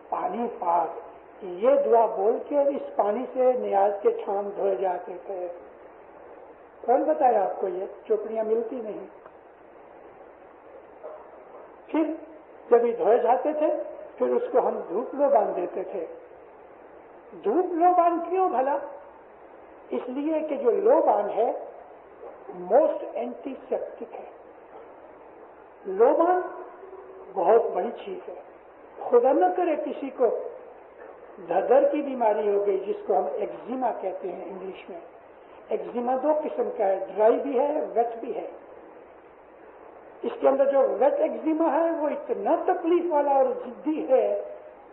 پانی پاک، یہ دعا بول کے اس پانی سے نیاز کے ٹھام دھوئے جاتے تھے۔ کون بتایا آپ کو؟ یہ چوپڑیاں ملتی نہیں۔ پھر جب یہ دھوئے جاتے تھے پھر اس کو ہم دھوپ لو باندھ دیتے تھے۔ دھوپ لو باندھ کیوں بھلا؟ اس لیے کہ جو لوبان ہے موسٹ اینٹی سیپٹک ہے۔ لوبان بہت بڑی چیز ہے۔ خدا نہ کرے کسی کو دھدر کی بیماری ہو گئی جس کو ہم ایکزیما کہتے ہیں انگلش میں۔ ایکزیما دو قسم کا ہے، ڈرائی بھی ہے، ویٹ بھی ہے۔ اس کے اندر جو ویٹ ایکزیما ہے وہ اتنا تکلیف والا اور ضدی ہے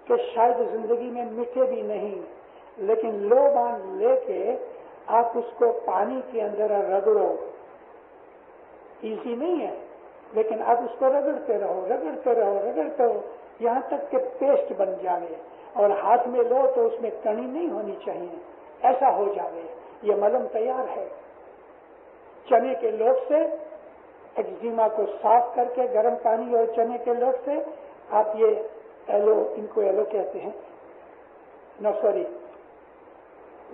کہ شاید زندگی میں مٹے بھی نہیں، لیکن لوبان لے کے آپ اس کو پانی کے اندر رگڑو، ایزی نہیں ہے لیکن آپ اس کو رگڑتے رہو رگڑتے رہو رگڑتے رہو یہاں تک کہ پیسٹ بن جائے، اور ہاتھ میں لو تو اس میں کڑی نہیں ہونی چاہیے، ایسا ہو جائے۔ یہ ملم تیار ہے۔ چنے کے لوٹ سے ایکزیما کو صاف کر کے گرم پانی اور چنے کے لوٹ سے آپ یہ ایلو، ان کو ایلو کہتے ہیں،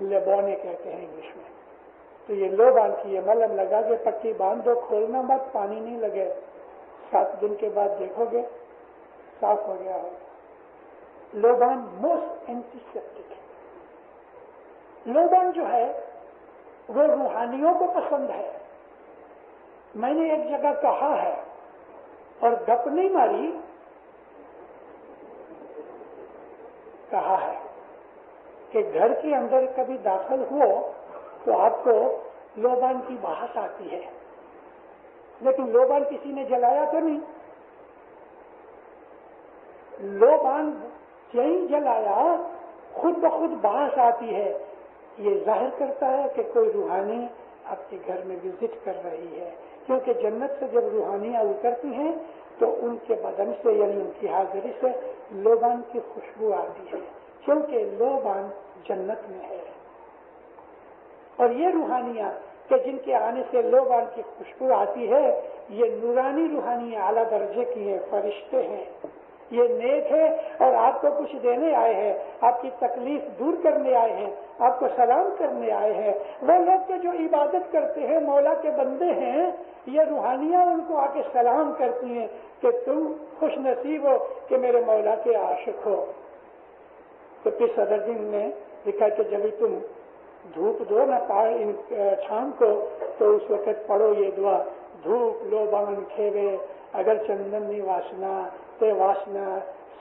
لیبونے کہتے ہیں انگلش میں، تو یہ لوبان کی یہ ملم لگا کے پٹی باندھ دو، کھولنا مت، پانی نہیں لگے، 7 دن کے بعد دیکھو گے صاف ہو گیا ہوگا۔ لوبان موسٹ اینٹی سیپٹک ہے۔ لوبان جو ہے وہ روحانیوں کو پسند ہے۔ میں نے ایک جگہ کہا ہے اور گپ نہیں ماری، کہا ہے کہ گھر کے اندر کبھی داخل ہو تو آپ کو لوبان کی بحث آتی ہے، لیکن لوبان کسی نے جلایا تو نہیں۔ لوبان یہی جلایا خود بخود بحث آتی ہے۔ یہ ظاہر کرتا ہے کہ کوئی روحانی آپ کے گھر میں وزٹ کر رہی ہے، کیونکہ جنت سے جب روحانیاں اترتی ہیں تو ان کے بدن سے یعنی ان کی حاضری سے لوبان کی خوشبو آتی ہے، کیونکہ لوبان جنت میں ہے۔ اور یہ روحانیاں کہ جن کے آنے سے لوبان کی خوشبو آتی ہے، یہ نورانی روحانیاں اعلیٰ درجے کی ہیں، فرشتے ہیں، یہ نیک ہے اور آپ کو کچھ دینے آئے ہیں، آپ کی تکلیف دور کرنے آئے ہیں، آپ کو سلام کرنے آئے ہیں۔ وہ لوگ تو جو عبادت کرتے ہیں، مولا کے بندے ہیں، یہ روحانیاں ان کو آ کے سلام کرتی ہیں کہ تم خوش نصیب ہو کہ میرے مولا کے عاشق ہو۔ تو پھر صدر دین نے لکھا کہ جب تم دھوپ دو نہ شام کو تو اس وقت پڑھو یہ دعا، دھوپ لوبان کھیوے اگر چندنی واسنا تے واسنا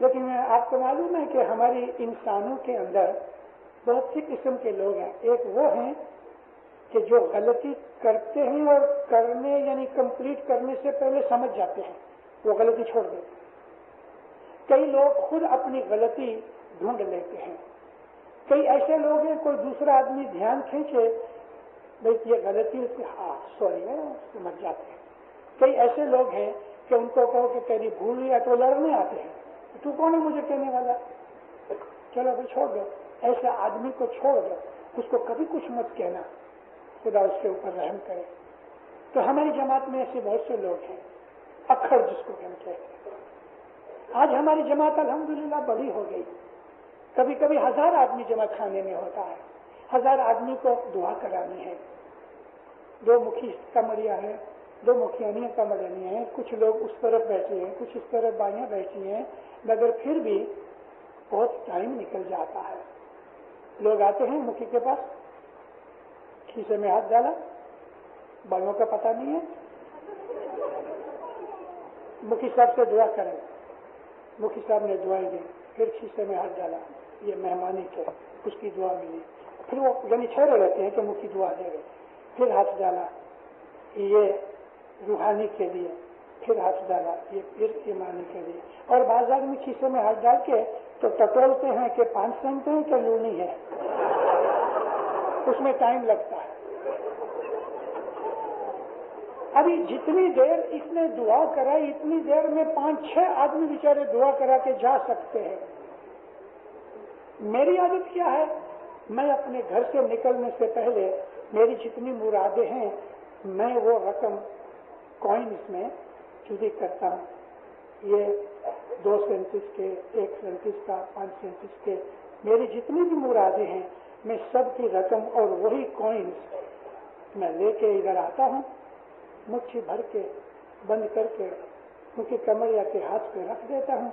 لیکن آپ کو معلوم ہے کہ ہماری انسانوں کے اندر بہت سی قسم کے لوگ ہیں. ایک وہ ہیں کہ جو غلطی کرتے ہیں اور کرنے یعنی کمپلیٹ کرنے سے پہلے سمجھ جاتے ہیں, وہ غلطی چھوڑ دیتے ہیں. کئی لوگ خود اپنی غلطی ڈھونڈ لیتے ہیں. کئی ایسے لوگ ہیں کوئی دوسرا آدمی دھیان کھینچے بھائی یہ غلطی اس کی, ہاں سوری ہے, سمجھ جاتے ہیں. کئی ایسے لوگ ہیں کہ ان کو کہو کہ تیری بھول ہوئی ہے تو لڑنے آتے ہیں, تو کون ہے مجھے کہنے والا, چلو بھائی چھوڑ دو. ایسے آدمی کو چھوڑ دو, اس کو کبھی کچھ مت کہنا, خدا اس کے اوپر رحم کرے. تو ہماری جماعت میں ایسے بہت سے لوگ ہیں, اکھڑ جس کو ہم کہتے ہیں. آج ہماری جماعت الحمدللہ بڑی ہو گئی. کبھی کبھی 1000 آدمی جمع خانے میں ہوتا ہے. 1000 آدمی کو دعا کرانی ہے. 2 مکھی کمریاں ہیں, 2 مکھیانیاں کمریاں ہیں. کچھ لوگ اس طرف بیٹھے ہیں, کچھ اس طرف بائیں بیٹھی ہیں, مگر پھر بھی بہت ٹائم نکل جاتا ہے. لوگ آتے ہیں مکھی کے پاس, کھیسے میں ہاتھ ڈالا, بالوں کا پتہ نہیں ہے, مکھی صاحب سے دعا کریں. مکھی صاحب نے دعائیں دی, پھر کھیسے میں ہاتھ ڈالا, یہ مہمانی کے اس کی دعا ملی. پھر وہ یعنی ٹھہرے رہتے ہیں کہ مکھی دعا دے گئے. پھر ہاتھ ڈالا, یہ روحانی کے لیے. پھر ہاتھ ڈالا, یہ پھر ایمانی کے لیے. اور بعض آدمی کھیسے میں ہاتھ ڈال کے تو ٹٹولتے ہیں کہ 5 سینٹ ہے کہ لونی ہے, اس میں ٹائم لگتا ہے. ابھی جتنی دیر اس نے دعا کرائی اتنی دیر میں 5-6 آدمی بیچارے دعا کرا کے جا سکتے ہیں. میری عادت کیا ہے, میں اپنے گھر سے نکلنے سے پہلے میری جتنی مرادیں ہیں میں وہ رقم کوئنس میں چوری کرتا ہوں. یہ 2 سینٹس کے, 1 سینٹس کا, 5 سینٹس کے, میری جتنی بھی مرادیں ہیں میں سب کی رقم اور وہی کوئنس میں لے کے ادھر آتا ہوں, مٹھی بھر کے بند کر کے مکھی کمریا کے ہاتھ پہ رکھ دیتا ہوں.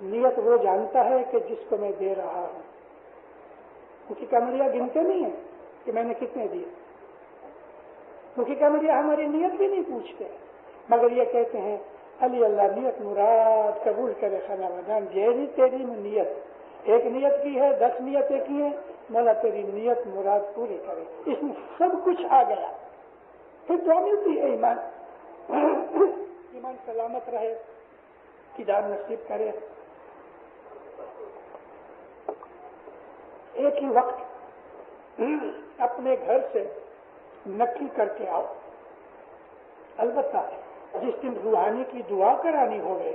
نیت وہ جانتا ہے کہ جس کو میں دے رہا ہوں. مکھی کمریا گنتے نہیں ہیں کہ میں نے کتنے دیے. مکھی کمریا ہماری نیت بھی نہیں پوچھتے, مگر یہ کہتے ہیں علی اللہ نیت مراد قبول کرے خانہ بدان. جیری تیری نیت, ایک نیت کی ہے, 10 نیتیں کی ہیں, مولا تیری نیت مراد پوری کرے. اس میں سب کچھ آ گیا. پھر دعا ملتی ہے ایمان, ایمان سلامت رہے, کدار نصیب کرے. ایک ہی وقت اپنے گھر سے نقل کر کے آؤ. البتہ جس دن روحانی کی دعا کرانی ہوگی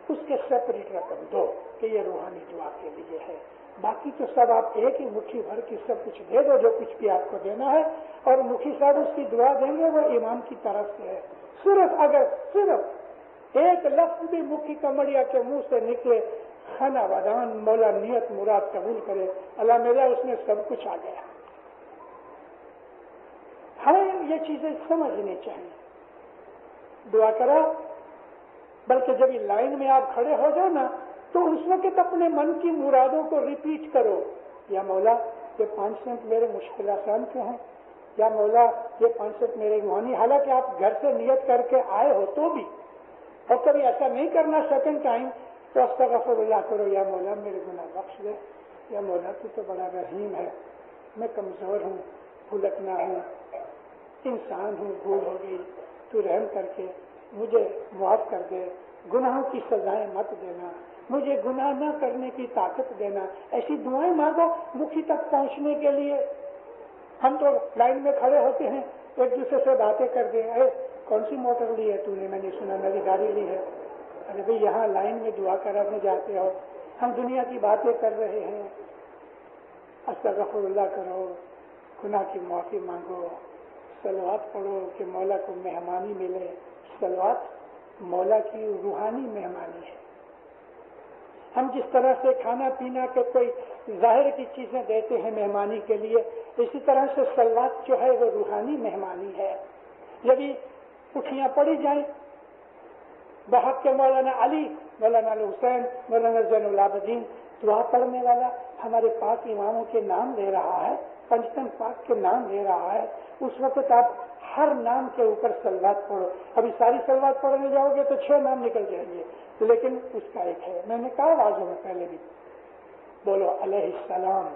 اس کے سیپریٹ رقم دو کہ یہ روحانی دعا کے لیے ہے. باقی تو سب آپ ایک ہی مٹھی بھر کی سب کچھ دے دو جو کچھ بھی آپ کو دینا ہے, اور مکھی صاحب اس کی دعا دیں گے, وہ امام کی طرف سے ہے. اگر صرف ایک لفظ بھی مکھی کمڑیا کے منہ سے نکلے خانہ ودان مولا نیت مراد قبول کرے, اللہ میرا اس میں سب کچھ آ گیا. ہمیں یہ چیزیں سمجھنی چاہیے. دعا کرو, بلکہ جب لائن میں آپ کھڑے ہو جاؤ نا تو اس وقت اپنے من کی مرادوں کو ریپیٹ کرو. یا مولا یہ 5 سینٹ میرے مشکل آسان کے ہیں, یا مولا یہ 5 سینٹ میرے روحانی. حالانکہ آپ گھر سے نیت کر کے آئے ہو تو بھی, اور کبھی ایسا نہیں کرنا سیکنڈ ٹائم, تو استغفر اللہ کرو. یا مولا میرے گناہ بخش دے, یا مولا تو بڑا رحیم ہے, میں کمزور ہوں, بھلکنا ہوں, انسان ہوں, بھول ہو گئی, تو رحم کر کے مجھے معاف کر دے, گناہوں کی سزائیں مت دینا, مجھے گناہ نہ کرنے کی طاقت دینا. ایسی دعائیں مانگو مکھی تک پہنچنے کے لیے. ہم تو لائن میں کھڑے ہوتے ہیں, ایک دوسرے سے باتیں کر دیں, اے کون سی موٹر لی ہے تو نے, میں نے سنا میری گاڑی لی ہے. ارے بھائی یہاں لائن میں دعا کرنے جاتے ہو, ہم دنیا کی باتیں کر رہے ہیں. استغفر اللہ کرو, گناہ کی معافی مانگو, صلوات پڑھو کہ مولا کو مہمانی ملے. صلوات مولا کی روحانی مہمانی ہے. ہم جس طرح سے کھانا پینا کے کوئی ظاہر کی چیزیں دیتے ہیں مہمانی کے لیے, اسی طرح سے صلوات جو ہے وہ روحانی مہمانی ہے. یدی اٹھیاں پڑی جائیں بحق کے مولانا علی, مولانا حسین, مولانا زین العابدین, دعا پڑھنے والا ہمارے پاک اماموں کے نام لے رہا ہے, پنجتن پاک کے نام لے رہا ہے, اس وقت آپ ہر نام کے اوپر صلوات پڑھو. ابھی ساری صلوات پڑھنے جاؤ گے تو 6 نام نکل جائیں گے. لیکن اس کا ایک ہے. میں نے کہا واضح میں پہلے بھی بولو علیہ السلام.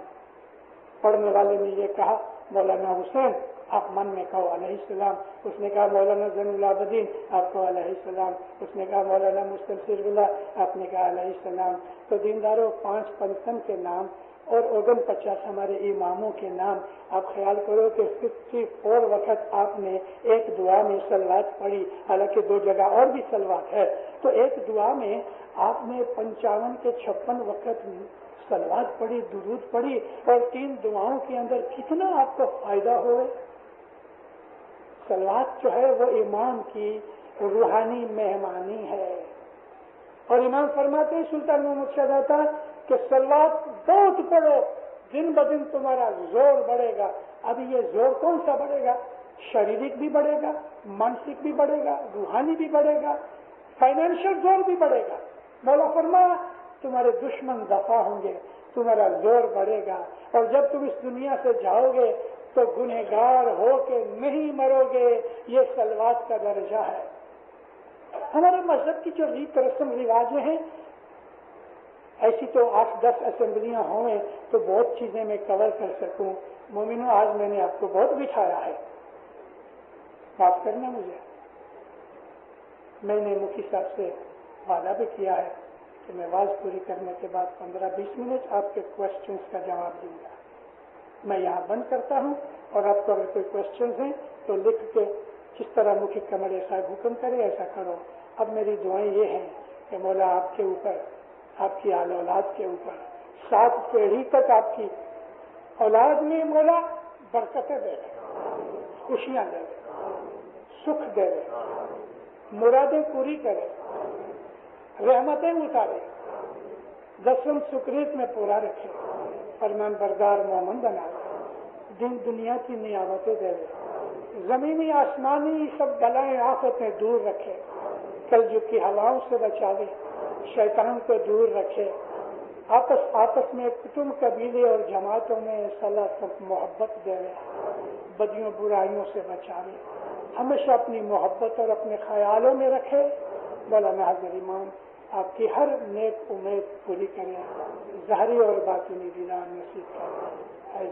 پڑھنے والے نے یہ کہا مولانا حسین آپ من میں کہو علیہ السلام. اس نے کہا مولانا زین العابدین آپ کو علیہ السلام. اس نے کہا مولانا مستنصر اللہ آپ نے کہا علیہ السلام. تو دینداروں 5 پنتن کے نام اور 49 ہمارے اماموں کے نام. آپ خیال کرو کہ 54 وقت آپ نے ایک دعا میں صلوات پڑھی, حالانکہ 2 جگہ اور بھی صلوات ہے. تو ایک دعا میں آپ نے 55 کے 56 وقت صلوات پڑھی, درود پڑھی, اور 3 دعاؤں کے اندر کتنا آپ کو فائدہ ہوئے. صلوات جو ہے وہ امام کی روحانی مہمانی ہے. اور امام فرماتے ہیں سلطان محمد شاہ داتا کہ صلوات بہت پڑھو, دن بدن تمہارا زور بڑھے گا. ابھی یہ زور کون سا بڑھے گا؟ شاریرک بھی بڑھے گا, مانسک بھی بڑھے گا, روحانی بھی بڑھے گا, فائنینشیل زور بھی بڑھے گا. مولا فرمایا تمہارے دشمن دفاع ہوں گے, تمہارا زور بڑھے گا, اور جب تم اس دنیا سے جاؤ گے تو گنہگار ہو کے نہیں مرو گے. یہ صلوات کا درجہ ہے. ہمارے مذہب کی جو ریت رسم رواجیں ہیں, ایسی تو 8-10 اسمبلیاں ہوں تو بہت چیزیں میں کور کر سکوں. مومنوں آج میں نے آپ کو بہت بٹھایا ہے, معاف کرنا مجھے. میں نے مفتی صاحب سے وعدہ بھی کیا ہے کہ میں واز پوری کرنے کے بعد 15-20 منٹ آپ کے کوشچنس کا جواب دوں گا. میں یہاں بند کرتا ہوں, اور آپ کو اگر کوئی کوشچنس ہیں تو لکھ کے کس طرح مفتی قمر صاحب حکم کرے ایسا کرو. اب میری دعائیں یہ ہیں کہ مولا آپ کے اوپر, آپ کی آل اولاد کے اوپر 7 پیڑھی تک آپ کی اولاد میں مولا برکتیں دے رہے, خوشیاں دے رہے, سکھ دے رہے, مرادیں پوری کرے, رحمتیں اتارے, 10 سکریت میں پورا رکھے, فرمان بردار مومن بنا رہے, دن دنیا کی نیابتیں دے رہے, زمینی آسمانی سب بلائیں آفتیں دور رکھے, کلجگ کی ہواؤں سے بچاوے, شیطان کو دور رکھے, آپس میں کتب قبیلے اور جماعتوں میں صلاح سب محبت دے رہے, بدیوں برائیوں سے بچاوے, ہمیشہ اپنی محبت اور اپنے خیالوں میں رکھے. مولانا حضرت امام آپ کی ہر نیک امید پوری کریں, ظاہری اور باطنی دیدار نصیب کریں.